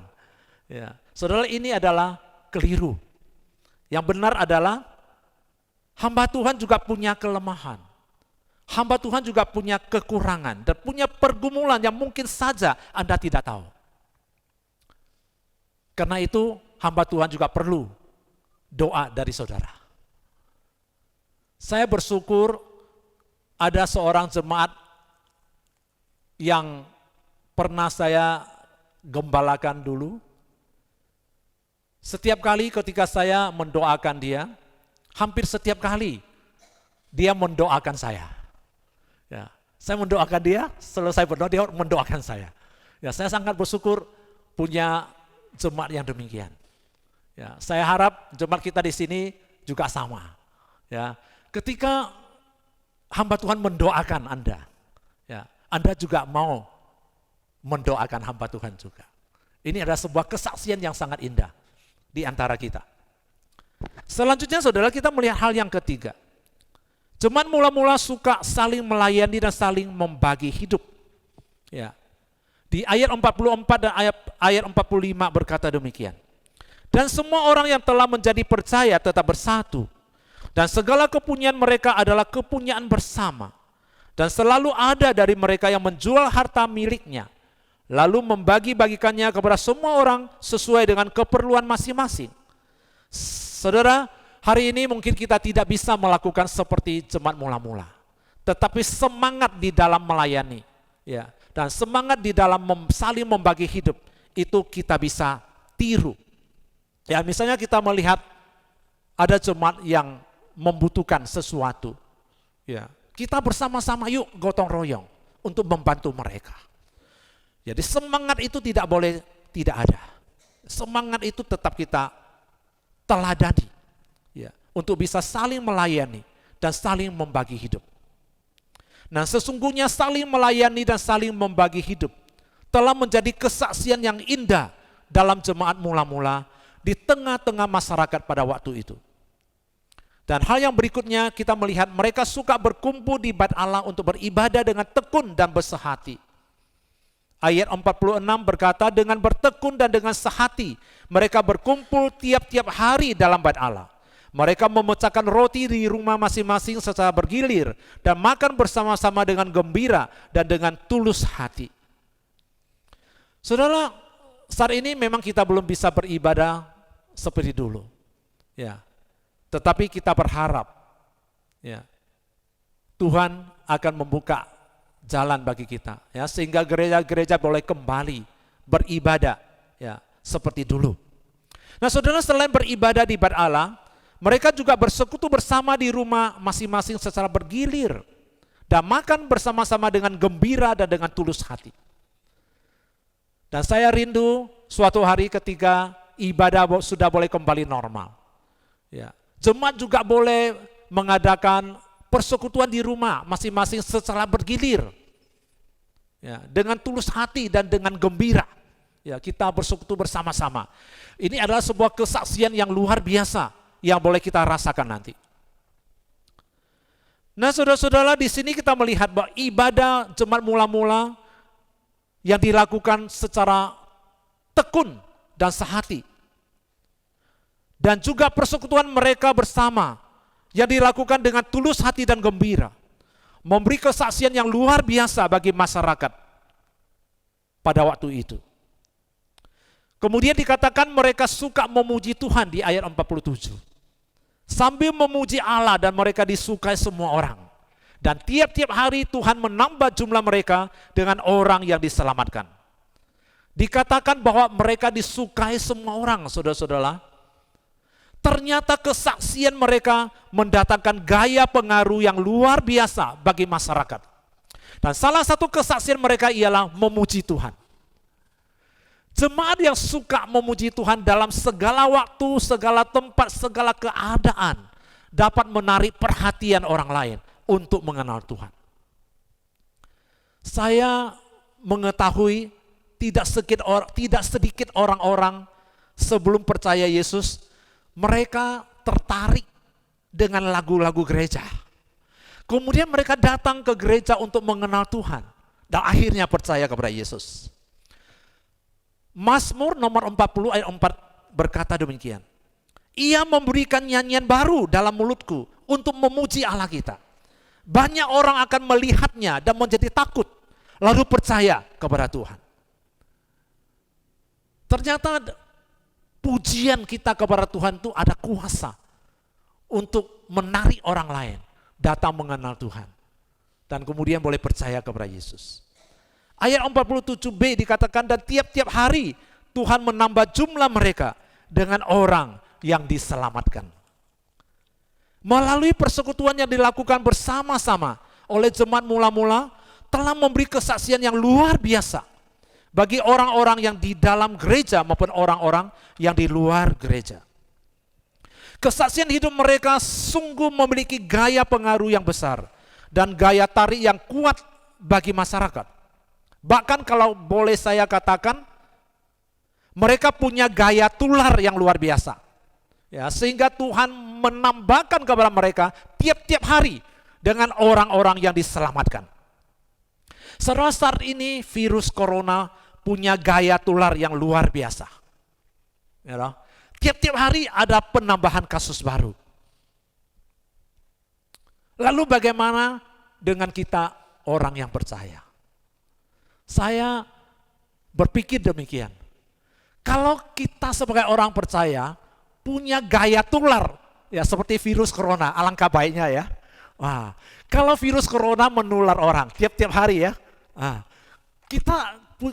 Ya. Saudara, ini adalah keliru. Yang benar adalah hamba Tuhan juga punya kelemahan. Hamba Tuhan juga punya kekurangan dan punya pergumulan yang mungkin saja Anda tidak tahu. Karena itu hamba Tuhan juga perlu doa dari saudara. Saya bersyukur ada seorang jemaat yang pernah saya gembalakan dulu. Setiap kali ketika saya mendoakan dia, hampir setiap kali dia mendoakan saya. Ya, saya mendoakan dia, selesai berdoa dia mendoakan saya. Ya, saya sangat bersyukur punya jemaat yang demikian. Ya, saya harap jemaat kita di sini juga sama. Ya, ketika hamba Tuhan mendoakan Anda, ya, Anda juga mau mendoakan hamba Tuhan juga. Ini adalah sebuah kesaksian yang sangat indah di antara kita. Selanjutnya saudara, kita melihat hal yang ketiga. Jemaat mula-mula suka saling melayani dan saling membagi hidup. Ya. Di ayat 44 dan ayat 45 berkata demikian. Dan semua orang yang telah menjadi percaya tetap bersatu. Dan segala kepunyaan mereka adalah kepunyaan bersama. Dan selalu ada dari mereka yang menjual harta miliknya, lalu membagi-bagikannya kepada semua orang sesuai dengan keperluan masing-masing. Saudara, hari ini mungkin kita tidak bisa melakukan seperti jemaat mula-mula, tetapi semangat di dalam melayani, ya, dan semangat di dalam saling membagi hidup, itu kita bisa tiru. Ya, misalnya kita melihat ada jemaat yang membutuhkan sesuatu, ya, kita bersama-sama yuk gotong royong untuk membantu mereka. Jadi semangat itu tidak boleh tidak ada. Semangat itu tetap kita teladani. ya, untuk bisa saling melayani dan saling membagi hidup. Nah, sesungguhnya saling melayani dan saling membagi hidup telah menjadi kesaksian yang indah dalam jemaat mula-mula di tengah-tengah masyarakat pada waktu itu. Dan hal yang berikutnya kita melihat mereka suka berkumpul di bait Allah untuk beribadah dengan tekun dan bersehati. Ayat 46 berkata, dengan bertekun dan dengan sehati mereka berkumpul tiap-tiap hari dalam bait Allah. Mereka memecahkan roti di rumah masing-masing secara bergilir dan makan bersama-sama dengan gembira dan dengan tulus hati. Saudara, saat ini memang kita belum bisa beribadah seperti dulu. Ya. Tetapi kita berharap ya, Tuhan akan membuka jalan bagi kita ya, sehingga gereja-gereja boleh kembali beribadah ya, seperti dulu. Nah, saudara, selain beribadah di bait Allah, mereka juga bersekutu bersama di rumah masing-masing secara bergilir dan makan bersama-sama dengan gembira dan dengan tulus hati. Dan saya rindu suatu hari ketika ibadah sudah boleh kembali normal. Ya, jemaat juga boleh mengadakan persekutuan di rumah masing-masing secara bergilir. Ya, dengan tulus hati dan dengan gembira. Ya, kita bersekutu bersama-sama. Ini adalah sebuah kesaksian yang luar biasa yang boleh kita rasakan nanti. Nah, saudara-saudara, di sini kita melihat bahwa ibadah jemaat mula-mula yang dilakukan secara tekun dan sehati. Dan juga persekutuan mereka bersama yang dilakukan dengan tulus hati dan gembira. Memberi kesaksian yang luar biasa bagi masyarakat pada waktu itu. Kemudian dikatakan mereka suka memuji Tuhan di ayat 47. Sambil memuji Allah dan mereka disukai semua orang. Dan tiap-tiap hari Tuhan menambah jumlah mereka dengan orang yang diselamatkan. Dikatakan bahwa mereka disukai semua orang, saudara-saudara. Ternyata kesaksian mereka mendatangkan gaya pengaruh yang luar biasa bagi masyarakat. Dan salah satu kesaksian mereka ialah memuji Tuhan. Jemaat yang suka memuji Tuhan dalam segala waktu, segala tempat, segala keadaan dapat menarik perhatian orang lain untuk mengenal Tuhan. Saya mengetahui tidak sedikit orang-orang sebelum percaya Yesus, mereka tertarik dengan lagu-lagu gereja. Kemudian mereka datang ke gereja untuk mengenal Tuhan dan akhirnya percaya kepada Yesus. Mazmur nomor 40 ayat 4 berkata demikian. Ia memberikan nyanyian baru dalam mulutku untuk memuji Allah kita. Banyak orang akan melihatnya dan menjadi takut, lalu percaya kepada Tuhan. Ternyata pujian kita kepada Tuhan itu ada kuasa untuk menarik orang lain datang mengenal Tuhan. Dan kemudian boleh percaya kepada Yesus. Ayat 47b dikatakan, dan tiap-tiap hari Tuhan menambah jumlah mereka dengan orang yang diselamatkan. Melalui persekutuan yang dilakukan bersama-sama oleh jemaat mula-mula telah memberi kesaksian yang luar biasa bagi orang-orang yang di dalam gereja maupun orang-orang yang di luar gereja. Kesaksian hidup mereka sungguh memiliki gaya pengaruh yang besar dan gaya tarik yang kuat bagi masyarakat. Bahkan kalau boleh saya katakan, mereka punya gaya tular yang luar biasa. Ya, sehingga Tuhan menambahkan kepada mereka tiap-tiap hari dengan orang-orang yang diselamatkan. Saudara, saat ini virus corona punya gaya tular yang luar biasa. Ya, tiap-tiap hari ada penambahan kasus baru. Lalu bagaimana dengan kita orang yang percaya? Saya berpikir demikian. Kalau kita sebagai orang percaya punya gaya tular, ya seperti virus corona, alangkah baiknya ya. Wah, kalau virus corona menular orang tiap-tiap hari ya.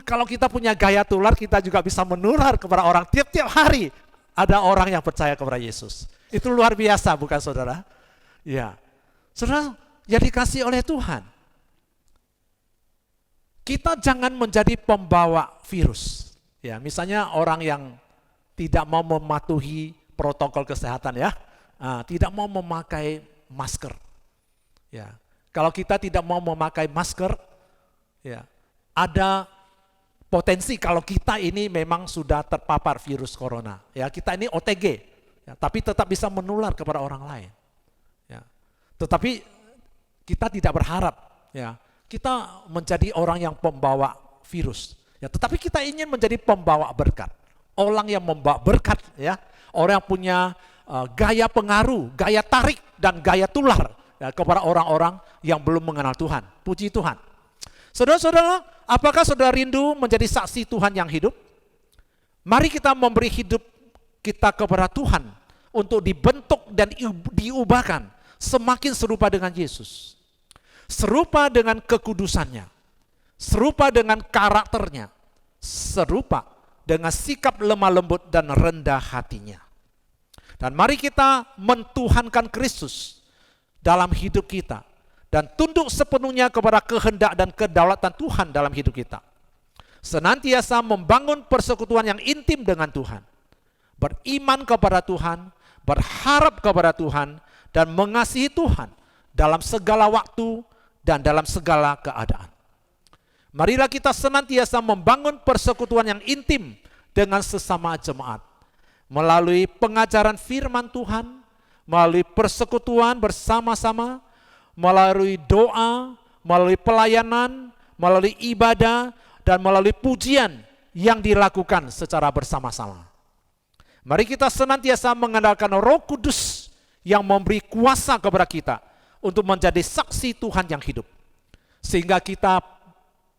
Kalau kita punya gaya tular, kita juga bisa menular kepada orang tiap-tiap hari. Ada orang yang percaya kepada Yesus. Itu luar biasa, bukan saudara? Ya, saudara yang dikasihi oleh Tuhan. Kita jangan menjadi pembawa virus. Ya, misalnya orang yang tidak mau mematuhi protokol kesehatan ya. tidak mau memakai masker. Ya, kalau kita tidak mau memakai masker, ya, ada potensi kalau kita ini memang sudah terpapar virus corona. Ya, kita ini OTG, ya, tapi tetap bisa menular kepada orang lain. Ya, tetapi kita tidak berharap, ya, kita menjadi orang yang pembawa virus. Ya, tetapi kita ingin menjadi pembawa berkat. Orang yang membawa berkat, ya, orang yang punya gaya pengaruh, gaya tarik, dan gaya tular, ya, kepada orang-orang yang belum mengenal Tuhan. Puji Tuhan. Saudara-saudara, apakah saudara rindu menjadi saksi Tuhan yang hidup? Mari kita memberi hidup kita kepada Tuhan untuk dibentuk dan diubahkan semakin serupa dengan Yesus. Serupa dengan kekudusannya, serupa dengan karakternya, serupa dengan sikap lemah lembut dan rendah hatinya. Dan mari kita mentuhankan Kristus dalam hidup kita dan tunduk sepenuhnya kepada kehendak dan kedaulatan Tuhan dalam hidup kita. Senantiasa membangun persekutuan yang intim dengan Tuhan, beriman kepada Tuhan, berharap kepada Tuhan, dan mengasihi Tuhan dalam segala waktu dan dalam segala keadaan. Marilah kita senantiasa membangun persekutuan yang intim dengan sesama jemaat melalui pengajaran firman Tuhan, melalui persekutuan bersama-sama, melalui doa, melalui pelayanan, melalui ibadah, dan melalui pujian yang dilakukan secara bersama-sama. Mari kita senantiasa mengandalkan Roh Kudus yang memberi kuasa kepada kita untuk menjadi saksi Tuhan yang hidup. Sehingga kita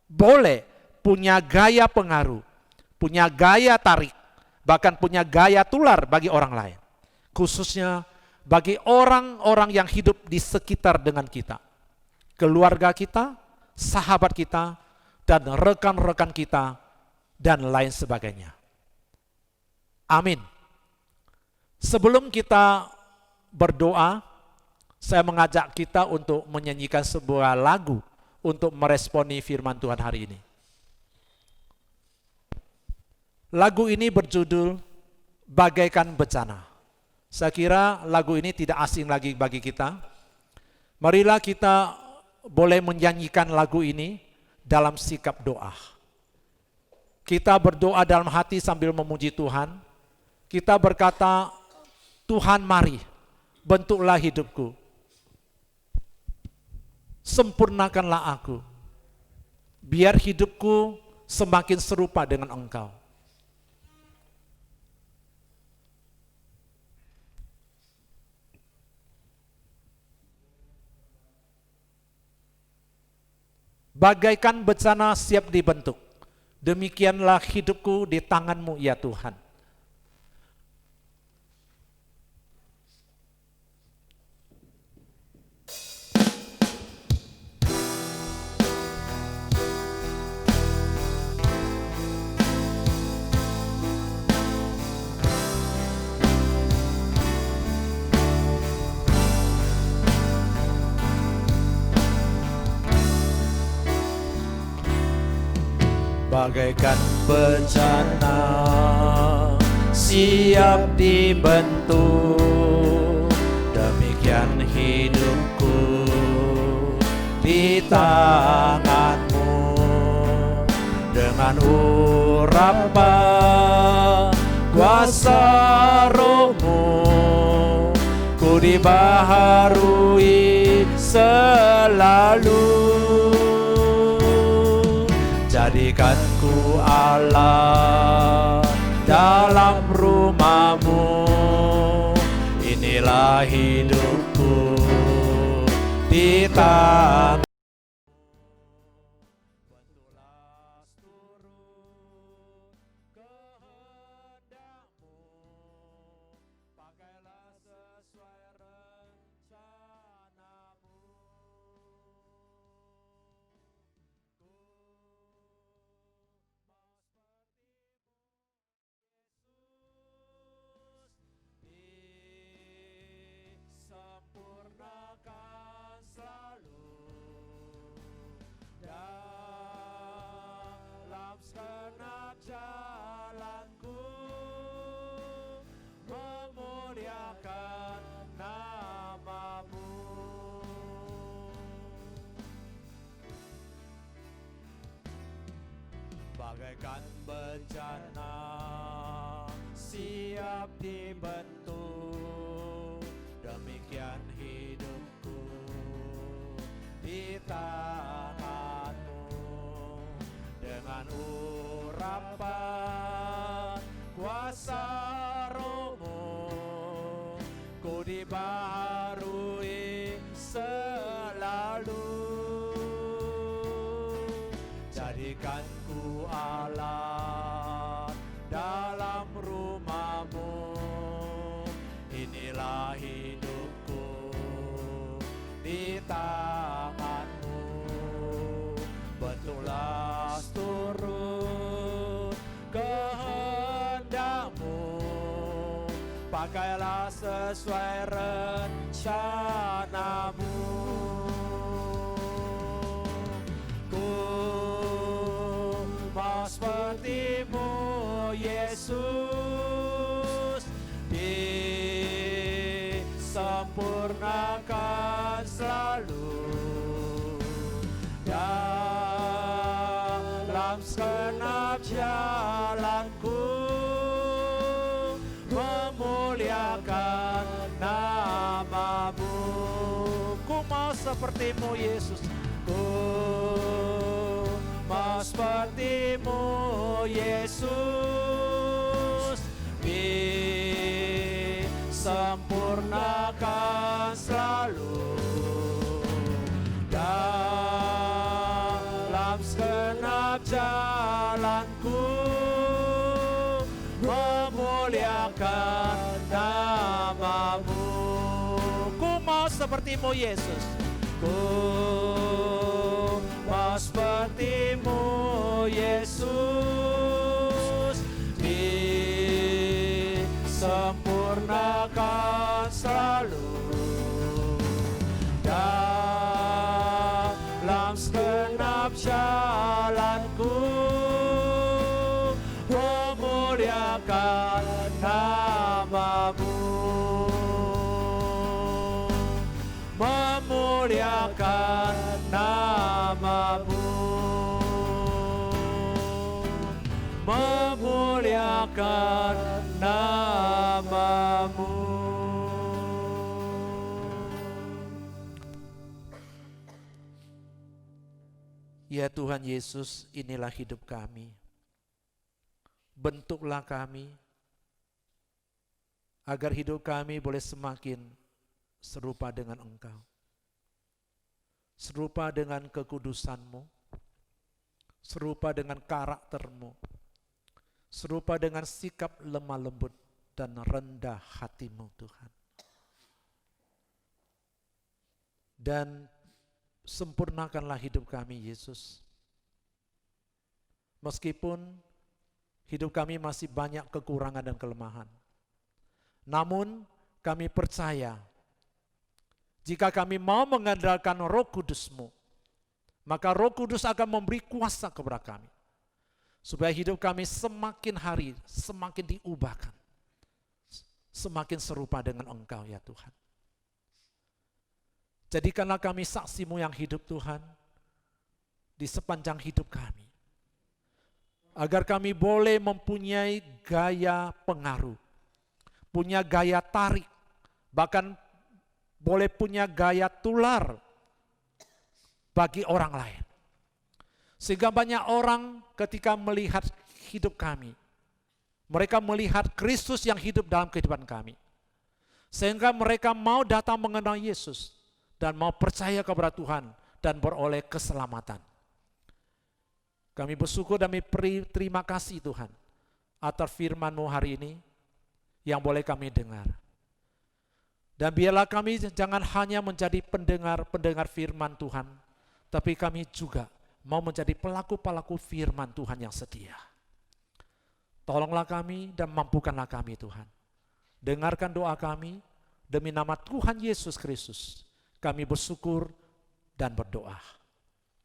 boleh punya gaya pengaruh, punya gaya tarik, bahkan punya gaya tular bagi orang lain. Khususnya bagi orang-orang yang hidup di sekitar dengan kita. Keluarga kita, sahabat kita, dan rekan-rekan kita, dan lain sebagainya. Amin. Sebelum kita berdoa, saya mengajak kita untuk menyanyikan sebuah lagu untuk meresponi firman Tuhan hari ini. Lagu ini berjudul Bagaikan Bencana. Saya kira lagu ini tidak asing lagi bagi kita. Marilah kita boleh menyanyikan lagu ini dalam sikap doa. Kita berdoa dalam hati sambil memuji Tuhan. Kita berkata, Tuhan mari, bentuklah hidupku. Sempurnakanlah aku, biar hidupku semakin serupa dengan Engkau. Bagaikan bencana siap dibentuk, demikianlah hidupku di tangan-Mu ya Tuhan. Bagaikan bencana siap dibentuk, demikian hidupku di tangan-Mu. Dengan urapan kuasa Roh-Mu, ku dibaharui selalu. Jadikanku Allah dalam rumah-Mu, inilah hidupku di tangan. Sempurnakan selalu bagaikan bencana siap dibentuk, demikian hidupku di tanganmu. Dengan urapan kuasa Roh-Mu, ku dibaharui selalu. Jadikan ku alat dalam rumah-Mu, inilah hidupku di tangan-Mu. Bentuklah turut kehendak-Mu, pakailah sesuai rencana-Mu. Ku mau seperti-Mu, Yesus, disempurnakan selalu dalam segenap jalanku, memuliakan nama-Mu. Ku mau seperti-Mu, Yesus. Ku mau seperti-Mu, Yesus, disempurnakan selalu dalam segenap jalanku, memuliakan nama-Mu. Ku mau seperti-Mu, Yesus. Ku mau seperti-Mu, Yesus, disempurnakan selalu dalam segenap jalanku, memuliakan nama-Mu, memuliakan nama-Mu, memuliakan nama-Mu. Ya Tuhan Yesus, inilah hidup kami. Bentuklah kami, agar hidup kami boleh semakin serupa dengan Engkau. Serupa dengan kekudusan-Mu, serupa dengan karakter-Mu, serupa dengan sikap lemah lembut dan rendah hati-Mu, Tuhan. Dan sempurnakanlah hidup kami, Yesus. Meskipun hidup kami masih banyak kekurangan dan kelemahan, namun kami percaya jika kami mau mengandalkan Roh Kudus-Mu, maka Roh Kudus akan memberi kuasa kepada kami, supaya hidup kami semakin hari semakin diubahkan, semakin serupa dengan Engkau, ya Tuhan. Jadikanlah kami saksi-Mu yang hidup, Tuhan, di sepanjang hidup kami, agar kami boleh mempunyai gaya pengaruh, punya gaya tarik, bahkan boleh punya gaya tular bagi orang lain. Sehingga banyak orang ketika melihat hidup kami, mereka melihat Kristus yang hidup dalam kehidupan kami. Sehingga mereka mau datang mengenal Yesus dan mau percaya kepada Tuhan dan beroleh keselamatan. Kami bersyukur dan terima kasih Tuhan atas firman-Mu hari ini yang boleh kami dengar. Dan biarlah kami jangan hanya menjadi pendengar firman Tuhan, tapi kami juga mau menjadi pelaku-pelaku firman Tuhan yang setia. Tolonglah kami dan mampukanlah kami, Tuhan. Dengarkan doa kami, demi nama Tuhan Yesus Kristus, kami bersyukur dan berdoa.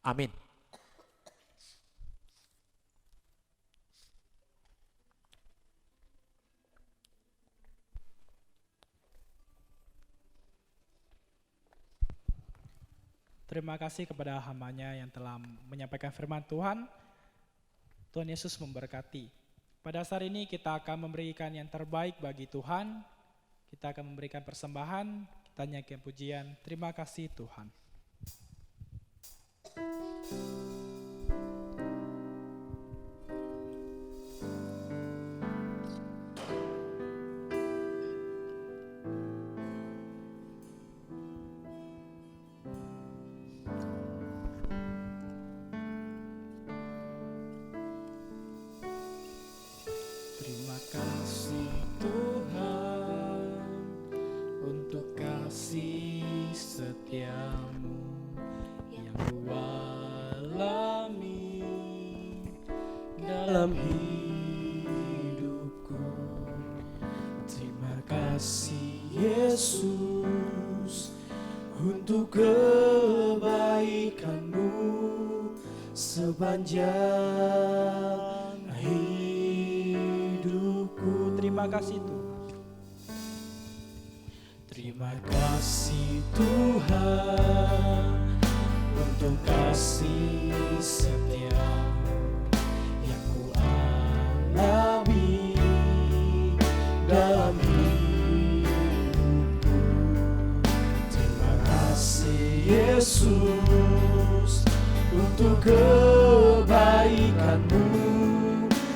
Amin. Terima kasih kepada hamba-Nya yang telah menyampaikan firman Tuhan. Tuhan Yesus memberkati. Pada saat ini kita akan memberikan yang terbaik bagi Tuhan. Kita akan memberikan persembahan, kita nyanyikan pujian. Terima kasih Tuhan. Terima kasih Tuhan untuk kasih setiamu yang ku alami dalam hidupku. Terima kasih Yesus untuk kebaikanmu sepanjang hidupku. Terima kasih Tuhan. Terima kasih Tuhan untuk kasih setiamu yang ku alami dalam hidupku. Terima kasih Yesus untuk kebaikanmu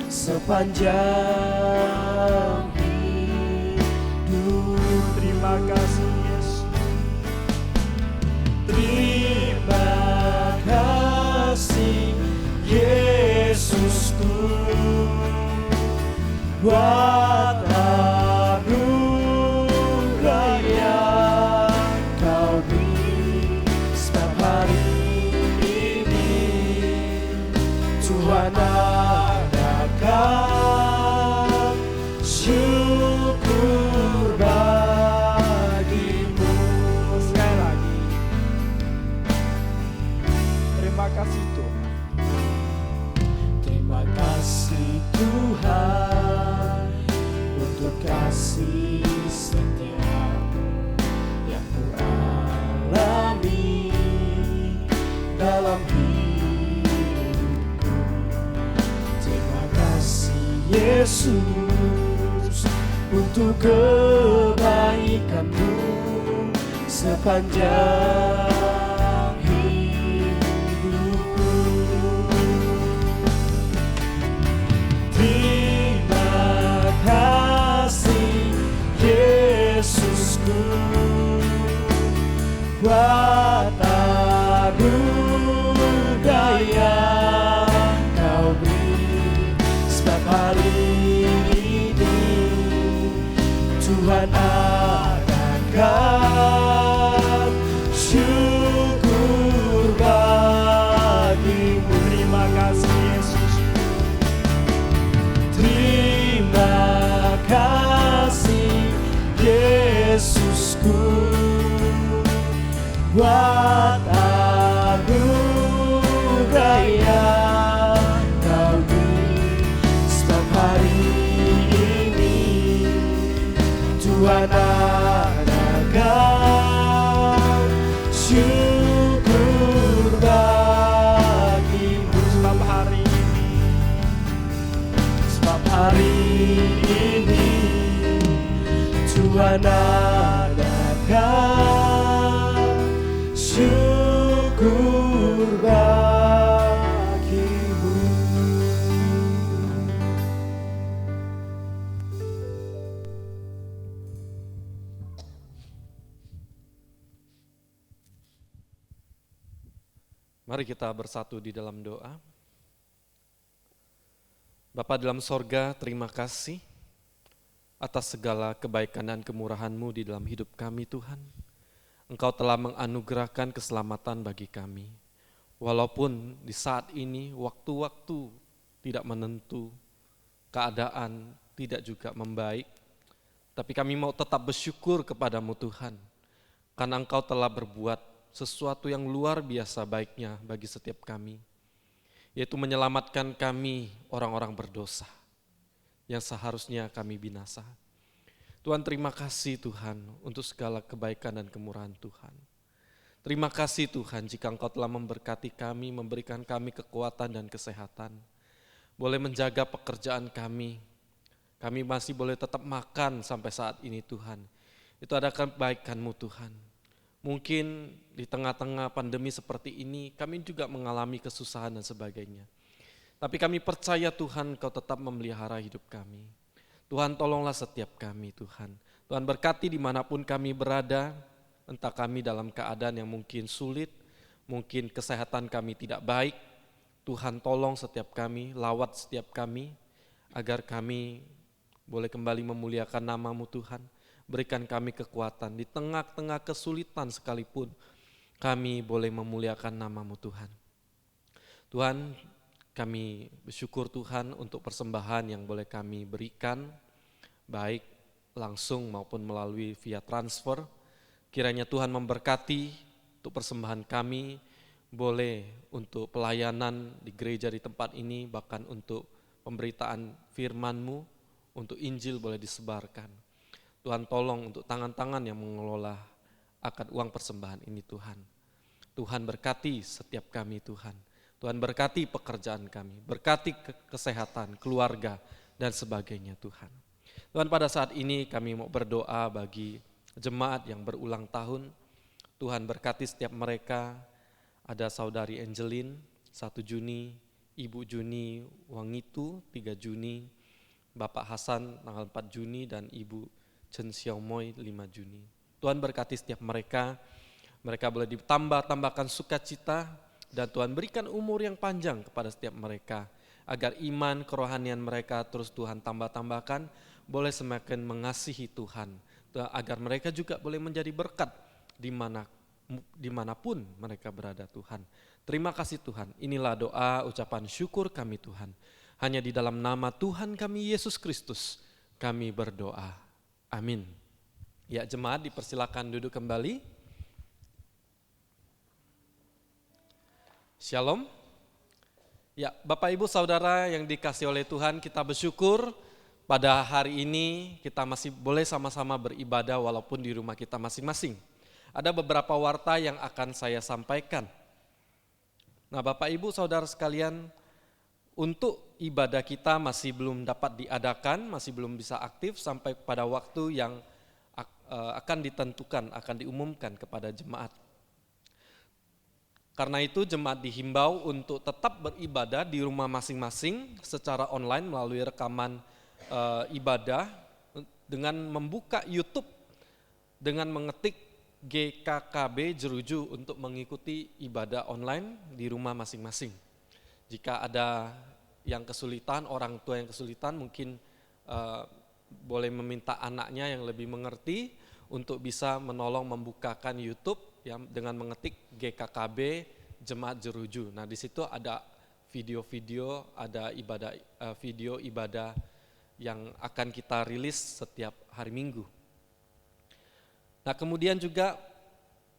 sepanjang hidup. Terima kasih Yesus. Terima kasih Yesusku buat anugerah yang Kau beri setiap hari ini. Tuhan adakan syukur bagimu. Sekali lagi, terima kasih Tuhan. Terima kasih Tuhan untuk kasih setiamu yang ku alami dalam hidupku. Terima kasih Yesus untuk kebaikanmu sepanjang hidupku. Terima kasih Yesusku buat anugerah yang Kau beri setiap hari ini. Tuhan adakan syukur bagimu. Terima kasih Yesus. Terima kasih Yesusku buat anugerah yang Kau beri setiap hari ini. Tuhan adakan syukur bagimu. Sebab hari ini, sebab hari ini Tuhan adakan syukur bagimu. Mari kita bersatu di dalam doa. Bapa dalam sorga, terima kasih atas segala kebaikan dan kemurahan-Mu di dalam hidup kami Tuhan. Engkau telah menganugerahkan keselamatan bagi kami. Walaupun di saat ini waktu-waktu tidak menentu, keadaan tidak juga membaik, tapi kami mau tetap bersyukur kepadamu Tuhan, karena Engkau telah berbuat sesuatu yang luar biasa baiknya bagi setiap kami, yaitu menyelamatkan kami orang-orang berdosa yang seharusnya kami binasa. Tuhan, terima kasih Tuhan untuk segala kebaikan dan kemurahan Tuhan. Terima kasih Tuhan jika Engkau telah memberkati kami, memberikan kami kekuatan dan kesehatan. boleh menjaga pekerjaan kami. Kami masih boleh tetap makan sampai saat ini Tuhan. Itu adalah kebaikan-Mu Tuhan. Mungkin di tengah-tengah pandemi seperti ini kami juga mengalami kesusahan dan sebagainya. Tapi kami percaya Tuhan Kau tetap memelihara hidup kami. Tuhan tolonglah setiap kami Tuhan. Tuhan berkati dimanapun kami berada, entah kami dalam keadaan yang mungkin sulit, mungkin kesehatan kami tidak baik. Tuhan tolong setiap kami, lawat setiap kami, agar kami boleh kembali memuliakan nama-Mu Tuhan. Berikan kami kekuatan di tengah-tengah kesulitan sekalipun, kami boleh memuliakan nama-Mu Tuhan. Tuhan, kami bersyukur Tuhan untuk persembahan yang boleh kami berikan, baik langsung maupun melalui via transfer. Kiranya Tuhan memberkati untuk persembahan kami, boleh untuk pelayanan di gereja di tempat ini, bahkan untuk pemberitaan firman-Mu, untuk Injil boleh disebarkan. Tuhan tolong untuk tangan-tangan yang mengelola akan uang persembahan ini Tuhan. Tuhan berkati setiap kami Tuhan. Tuhan berkati pekerjaan kami, berkati kesehatan, keluarga, dan sebagainya Tuhan. Tuhan, pada saat ini kami mau berdoa bagi jemaat yang berulang tahun. Tuhan berkati setiap mereka. Ada saudari Angelin 1 Juni, Ibu Juni Wangitu 3 Juni, Bapak Hasan tanggal 4 Juni, dan Ibu Chen Xiaomoy 5 Juni. Tuhan berkati setiap mereka boleh ditambahkan sukacita, dan Tuhan berikan umur yang panjang kepada setiap mereka, agar iman kerohanian mereka terus Tuhan tambahkan, boleh semakin mengasihi Tuhan, agar mereka juga boleh menjadi berkat dimanapun mereka berada Tuhan. Terima kasih Tuhan, inilah doa ucapan syukur kami Tuhan. Hanya di dalam nama Tuhan kami Yesus Kristus kami berdoa. Amin. Ya, jemaat dipersilakan duduk kembali. Shalom. Ya, Bapak Ibu Saudara yang dikasihi oleh Tuhan, kita bersyukur pada hari ini kita masih boleh sama-sama beribadah walaupun di rumah kita masing-masing. Ada beberapa warta yang akan saya sampaikan. Nah, Bapak Ibu Saudara sekalian, untuk ibadah kita masih belum dapat diadakan, masih belum bisa aktif sampai pada waktu yang akan ditentukan, akan diumumkan kepada jemaat. Karena itu jemaat dihimbau untuk tetap beribadah di rumah masing-masing secara online melalui rekaman ibadah dengan membuka YouTube dengan mengetik GKKB Jeruju untuk mengikuti ibadah online di rumah masing-masing. Jika ada yang kesulitan, orang tua yang kesulitan, mungkin boleh meminta anaknya yang lebih mengerti untuk bisa menolong membukakan YouTube ya, dengan mengetik GKKB Jemaat Jeruju. Nah, di situ ada video-video, ada video ibadah yang akan kita rilis setiap hari Minggu. Nah, kemudian juga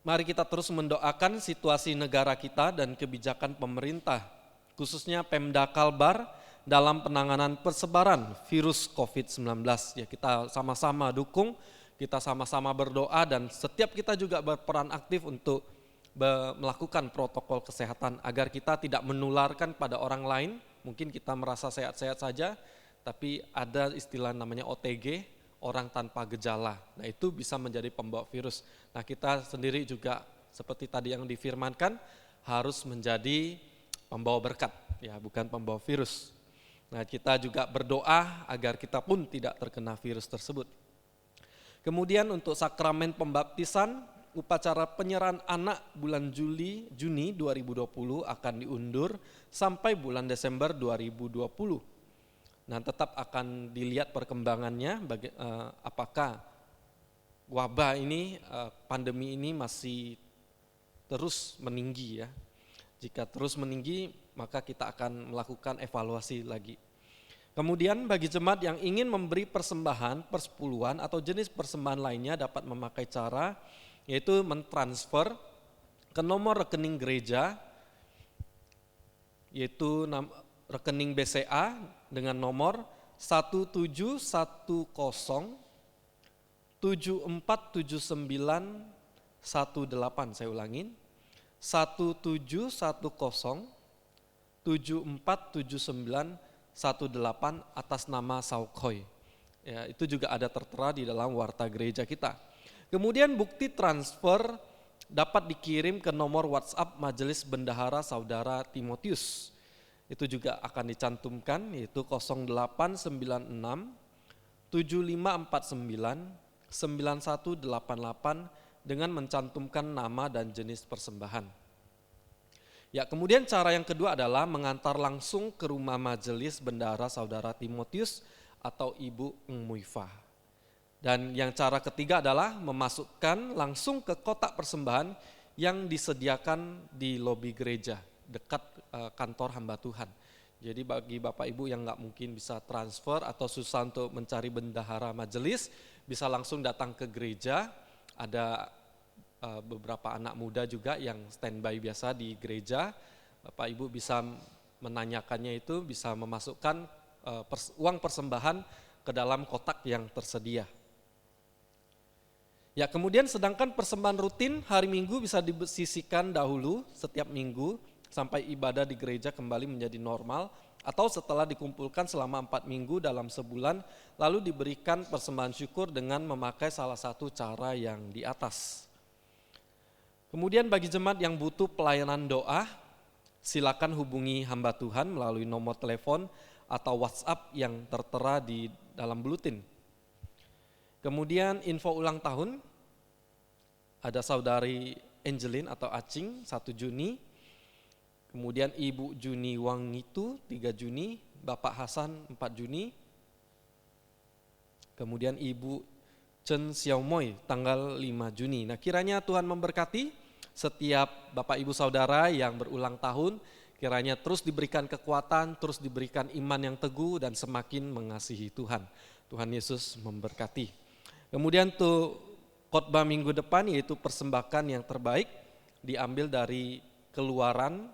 mari kita terus mendoakan situasi negara kita dan kebijakan pemerintah, khususnya Pemda Kalbar dalam penanganan persebaran virus COVID-19. Ya, kita sama-sama dukung, kita sama-sama berdoa, dan setiap kita juga berperan aktif untuk melakukan protokol kesehatan agar kita tidak menularkan pada orang lain. Mungkin kita merasa sehat-sehat saja, tapi ada istilah namanya OTG, orang tanpa gejala. Nah, itu bisa menjadi pembawa virus. Nah, kita sendiri juga seperti tadi yang difirmankan harus menjadi pembawa berkat, ya, bukan pembawa virus. Nah, kita juga berdoa agar kita pun tidak terkena virus tersebut. Kemudian untuk sakramen pembaptisan, upacara penyerahan anak bulan Juni 2020 akan diundur sampai bulan Desember 2020. Nah, tetap akan dilihat perkembangannya, apakah wabah ini, pandemi ini masih terus meninggi ya. Jika terus meninggi, maka kita akan melakukan evaluasi lagi. Kemudian bagi jemaat yang ingin memberi persembahan, persepuluhan atau jenis persembahan lainnya dapat memakai cara, yaitu mentransfer ke nomor rekening gereja, yaitu rekening BCA dengan nomor 1710747918, saya ulangin, 1710747918. atas nama Saukhoi. Ya, itu juga ada tertera di dalam warta gereja kita. Kemudian bukti transfer dapat dikirim ke nomor WhatsApp Majelis Bendahara Saudara Timotius. Itu juga akan dicantumkan, yaitu 0896 7549 9188 dengan mencantumkan nama dan jenis persembahan. Ya, kemudian cara yang kedua adalah mengantar langsung ke rumah Majelis Bendahara Saudara Timotius atau Ibu Muifah. Dan yang cara ketiga adalah memasukkan langsung ke kotak persembahan yang disediakan di lobi gereja dekat kantor hamba Tuhan. Jadi bagi Bapak Ibu yang nggak mungkin bisa transfer atau susah untuk mencari bendahara majelis, bisa langsung datang ke gereja. Ada beberapa anak muda juga yang standby biasa di gereja. Bapak Ibu bisa menanyakannya itu, bisa memasukkan uang persembahan ke dalam kotak yang tersedia. Ya, kemudian sedangkan persembahan rutin hari Minggu bisa disisihkan dahulu setiap minggu sampai ibadah di gereja kembali menjadi normal, atau setelah dikumpulkan selama 4 minggu dalam sebulan, lalu diberikan persembahan syukur dengan memakai salah satu cara yang di atas. Kemudian bagi jemaat yang butuh pelayanan doa, silakan hubungi hamba Tuhan melalui nomor telepon atau WhatsApp yang tertera di dalam buletin. Kemudian info ulang tahun, ada saudari Angelin atau Acing 1 Juni, kemudian Ibu Juni Wangitu 3 Juni, Bapak Hasan 4 Juni, kemudian Ibu Chen Xiaomoy tanggal 5 Juni. Nah, kiranya Tuhan memberkati setiap Bapak Ibu Saudara yang berulang tahun, kiranya terus diberikan kekuatan, terus diberikan iman yang teguh dan semakin mengasihi Tuhan. Tuhan Yesus memberkati. Kemudian tuh khotbah minggu depan yaitu persembahan yang terbaik diambil dari Keluaran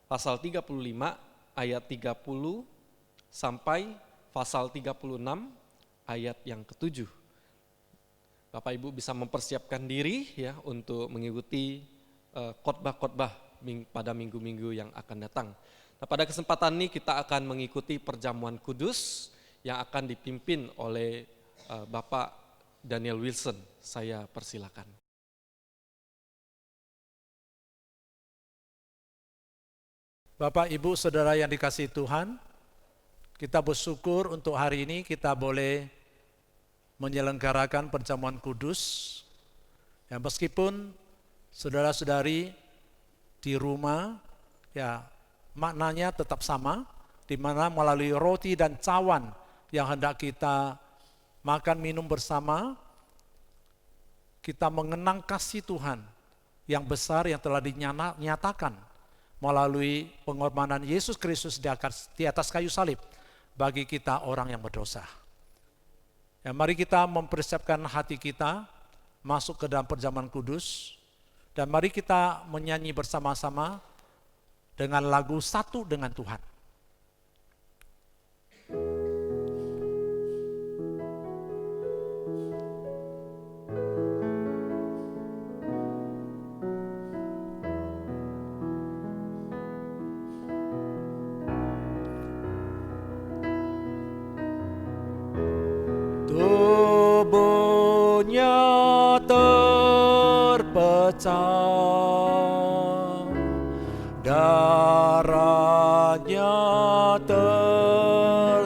pasal 35 ayat 30 sampai pasal 36 ayat yang ke-7. Bapak Ibu bisa mempersiapkan diri ya untuk mengikuti khotbah-khotbah pada minggu-minggu yang akan datang. Nah, pada kesempatan ini kita akan mengikuti perjamuan kudus yang akan dipimpin oleh Bapak Daniel Wilson. Saya persilakan. Bapak, Ibu, Saudara yang dikasihi Tuhan, kita bersyukur untuk hari ini kita boleh menyelenggarakan perjamuan kudus. Ya, meskipun saudara-saudari di rumah, ya maknanya tetap sama, di mana melalui roti dan cawan yang hendak kita makan minum bersama, kita mengenang kasih Tuhan yang besar yang telah dinyatakan melalui pengorbanan Yesus Kristus di atas kayu salib bagi kita orang yang berdosa. Ya, mari kita mempersiapkan hati kita masuk ke dalam perjamuan kudus, dan mari kita menyanyi bersama-sama dengan lagu Satu Dengan Tuhan. Tubuhnya terpecah, darahnya tercurah,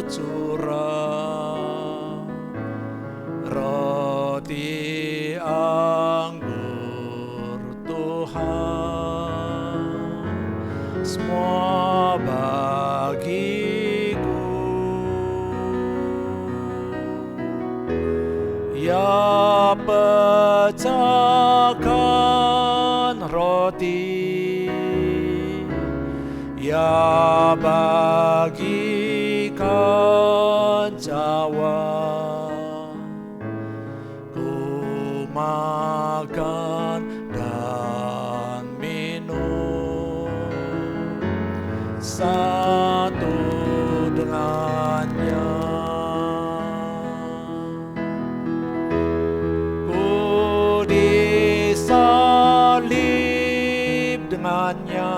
roti anggur Tuhan, semua bagiku. Ya pecahkan roti, ya bagikan cawan, ku makan dan minum satu dengannya. Salib dengannya,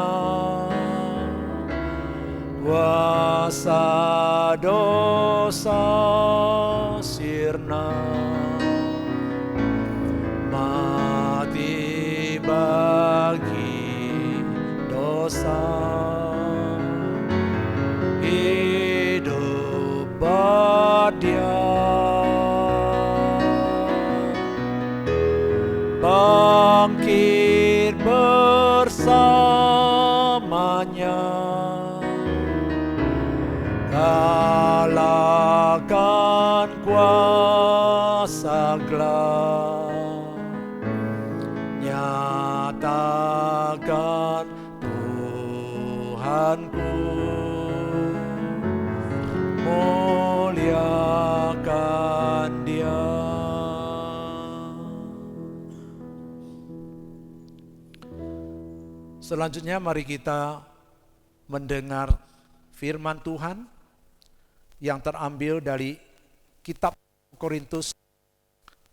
kuasa berdiam, bangkit bersamanya, kalahkan kuasa gelap, nyatakan Tuhanku, muliakan Dia. Selanjutnya mari kita mendengar firman Tuhan yang terambil dari kitab Korintus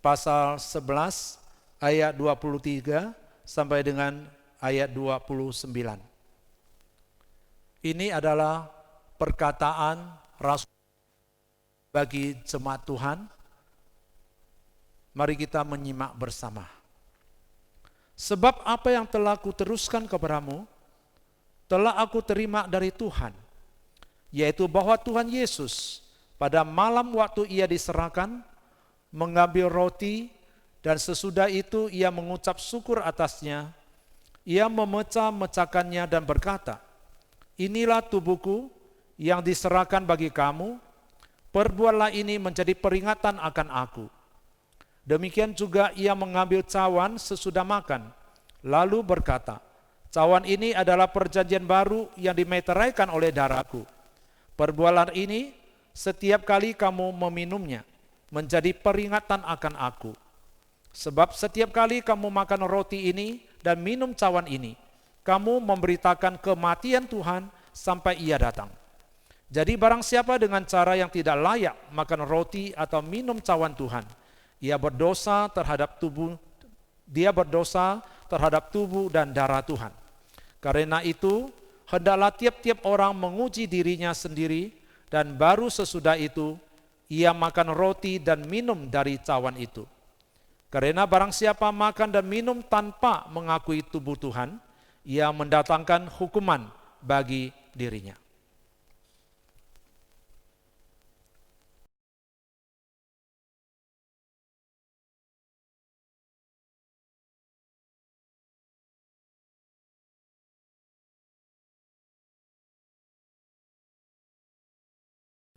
pasal 11 ayat 23 sampai dengan ayat 29. Ini adalah perkataan Rasul bagi jemaat Tuhan. Mari kita menyimak bersama. Sebab apa yang telah kuteruskan kepadamu, telah aku terima dari Tuhan, yaitu bahwa Tuhan Yesus pada malam waktu ia diserahkan, mengambil roti, dan sesudah itu ia mengucap syukur atasnya, ia memecah-mecahkannya dan berkata, inilah tubuhku yang diserahkan bagi kamu, perbuatlah ini menjadi peringatan akan aku. Demikian juga ia mengambil cawan sesudah makan, lalu berkata, cawan ini adalah perjanjian baru yang dimeteraikan oleh darahku. Perbuatan ini setiap kali kamu meminumnya menjadi peringatan akan aku. Sebab setiap kali kamu makan roti ini dan minum cawan ini, kamu memberitakan kematian Tuhan sampai ia datang. Jadi barang siapa dengan cara yang tidak layak makan roti atau minum cawan Tuhan, dia berdosa terhadap tubuh dan darah Tuhan. Karena itu, hendaklah tiap-tiap orang menguji dirinya sendiri, dan baru sesudah itu ia makan roti dan minum dari cawan itu. Karena barang siapa makan dan minum tanpa mengakui tubuh Tuhan, ia mendatangkan hukuman bagi dirinya.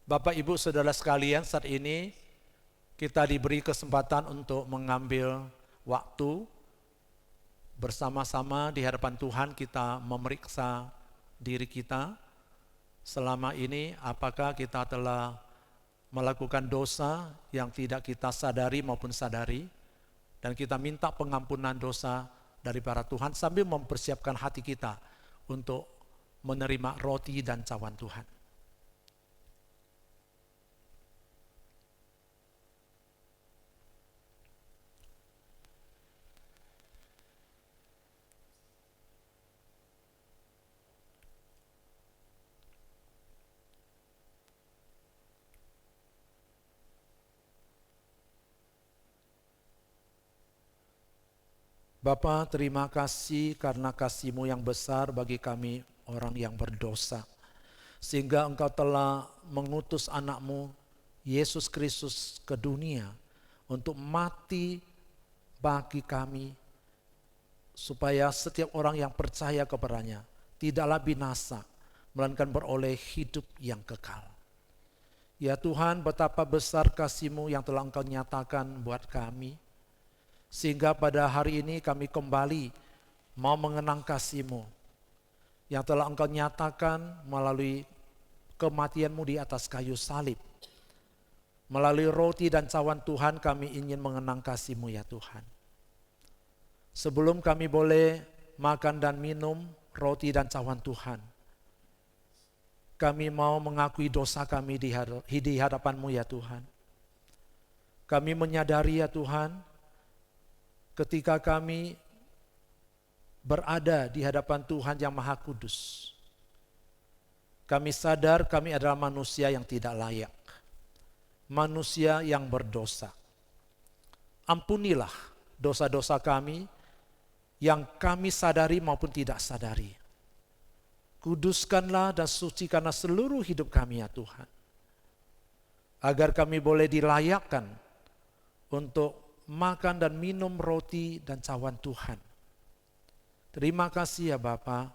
Bapak, Ibu, Saudara sekalian, saat ini kita diberi kesempatan untuk mengambil waktu bersama-sama di hadapan Tuhan. Kita memeriksa diri kita selama ini, apakah kita telah melakukan dosa yang tidak kita sadari maupun sadari, dan kita minta pengampunan dosa dari para Tuhan sambil mempersiapkan hati kita untuk menerima roti dan cawan Tuhan. Bapa, terima kasih karena kasih-Mu yang besar bagi kami orang yang berdosa. Sehingga Engkau telah mengutus anak-Mu, Yesus Kristus, ke dunia untuk mati bagi kami, supaya setiap orang yang percaya kepadanya tidaklah binasa, melainkan beroleh hidup yang kekal. Ya Tuhan, betapa besar kasih-Mu yang telah Engkau nyatakan buat kami, sehingga pada hari ini kami kembali mau mengenang kasih-Mu yang telah Engkau nyatakan melalui kematian-Mu di atas kayu salib. Melalui roti dan cawan Tuhan kami ingin mengenang kasih-Mu ya Tuhan. Sebelum kami boleh makan dan minum roti dan cawan Tuhan, kami mau mengakui dosa kami di hadapan-Mu ya Tuhan. Kami menyadari ya Tuhan, ketika kami berada di hadapan Tuhan yang Maha Kudus, kami sadar kami adalah manusia yang tidak layak, manusia yang berdosa. Ampunilah dosa-dosa kami yang kami sadari maupun tidak sadari. Kuduskanlah dan sucikanlah seluruh hidup kami ya Tuhan. agar kami boleh dilayakkan untuk makan dan minum roti dan cawan Tuhan. Terima kasih ya Bapa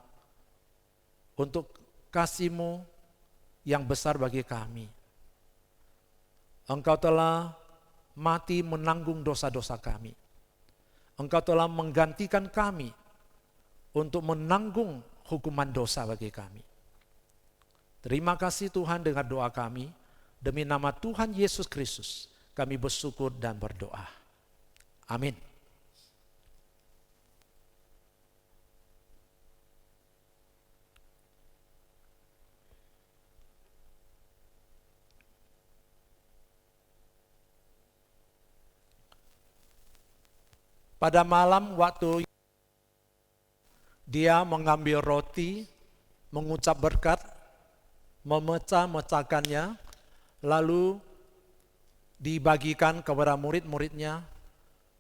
untuk kasih-Mu yang besar bagi kami. Engkau telah mati menanggung dosa-dosa kami. Engkau telah menggantikan kami untuk menanggung hukuman dosa bagi kami. Terima kasih Tuhan, dengan doa kami, demi nama Tuhan Yesus Kristus, kami bersyukur dan berdoa. Amin. Pada malam waktu dia mengambil roti, mengucap berkat, memecah-mecahkannya, lalu dibagikan kepada murid-muridnya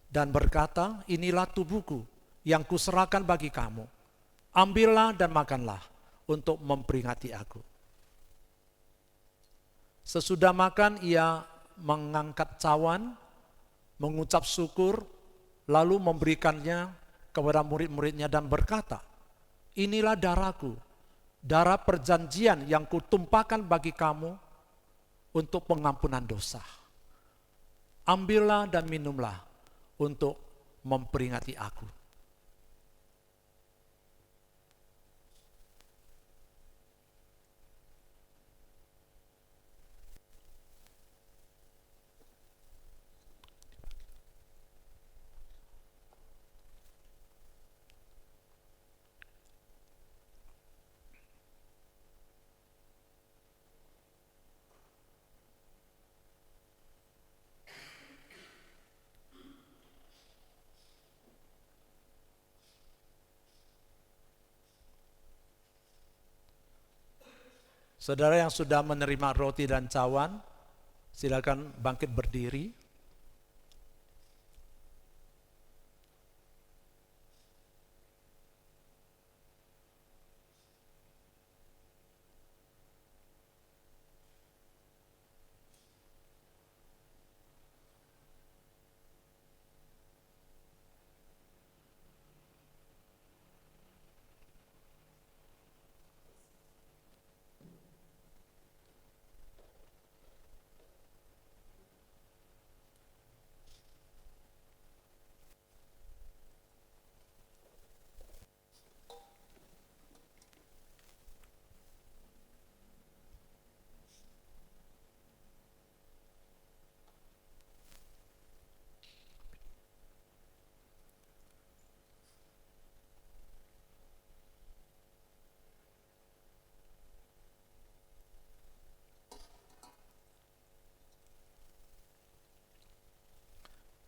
dan berkata, inilah tubuhku yang kuserahkan bagi kamu. Ambillah dan makanlah untuk memperingati aku. Sesudah makan ia mengangkat cawan, mengucap syukur, lalu memberikannya kepada murid-muridnya dan berkata, inilah darahku, darah perjanjian yang kutumpahkan bagi kamu untuk pengampunan dosa. Ambillah dan minumlah untuk memperingati aku. Saudara yang sudah menerima roti dan cawan, silakan bangkit berdiri.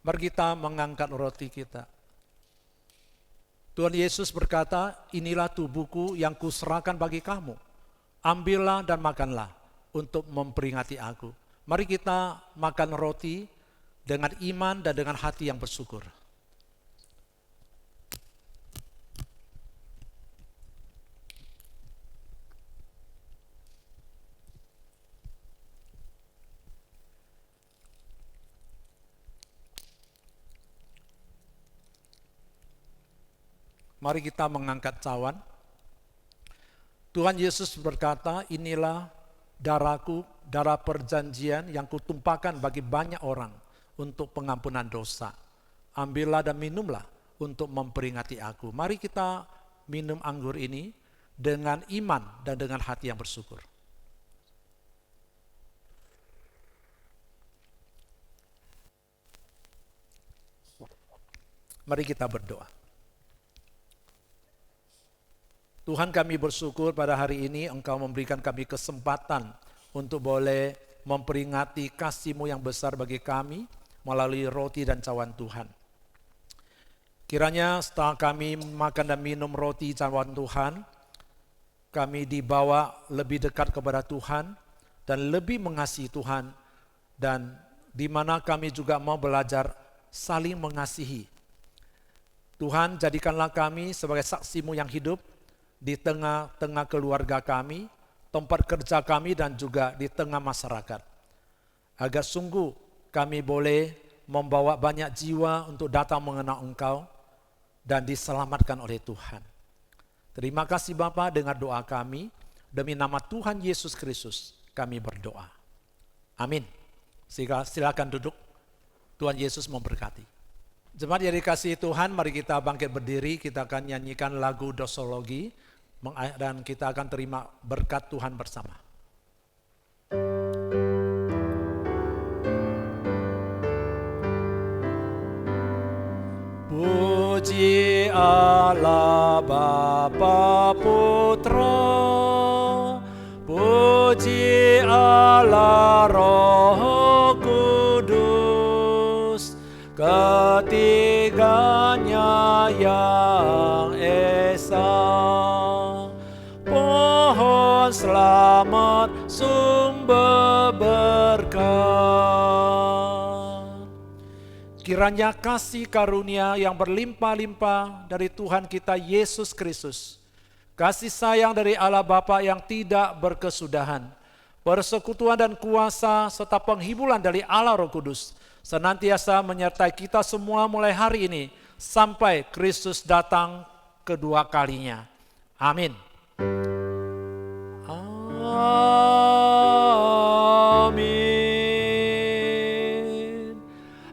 Mari kita mengangkat roti kita. Tuhan Yesus berkata, inilah tubuhku yang kuserahkan bagi kamu. Ambillah dan makanlah untuk memperingati aku. Mari kita makan roti dengan iman dan dengan hati yang bersyukur. Mari kita mengangkat cawan. Tuhan Yesus berkata, inilah darahku, darah perjanjian yang kutumpahkan bagi banyak orang untuk pengampunan dosa. Ambillah dan minumlah untuk memperingati aku. Mari kita minum anggur ini dengan iman dan dengan hati yang bersyukur. Mari kita berdoa. Tuhan, kami bersyukur pada hari ini Engkau memberikan kami kesempatan untuk boleh memperingati kasih-Mu yang besar bagi kami melalui roti dan cawan Tuhan. Kiranya setelah kami makan dan minum roti cawan Tuhan, kami dibawa lebih dekat kepada Tuhan dan lebih mengasihi Tuhan, dan di mana kami juga mau belajar saling mengasihi. Tuhan, jadikanlah kami sebagai saksi-Mu yang hidup di tengah-tengah keluarga kami, tempat kerja kami, dan juga di tengah masyarakat. agar sungguh kami boleh membawa banyak jiwa untuk datang mengenal Engkau dan diselamatkan oleh Tuhan. Terima kasih Bapa, dengar doa kami. Demi nama Tuhan Yesus Kristus kami berdoa. Amin. Silakan duduk. Tuhan Yesus memberkati. Jemaat yang dikasihi Tuhan, mari kita bangkit berdiri. Kita akan nyanyikan lagu doxologi dan kita akan terima berkat Tuhan bersama. Puji Allah Bapa Putra, puji Allah Roh Kudus, ketiganya yang esa. Pohon selamat sumber berkat. Kiranya kasih karunia yang berlimpah-limpah dari Tuhan kita Yesus Kristus, kasih sayang dari Allah Bapa yang tidak berkesudahan, persekutuan dan kuasa serta penghiburan dari Allah Roh Kudus senantiasa menyertai kita semua mulai hari ini sampai Kristus datang kedua kalinya. Amin. Amin.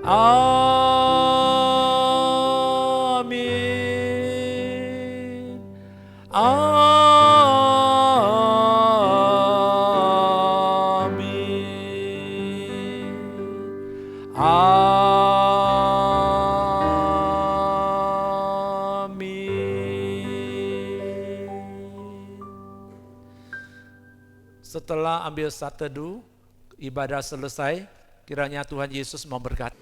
Amin. Amin. Amin. Setelah ambil saat teduh, ibadah selesai, kiranya Tuhan Yesus memberkati.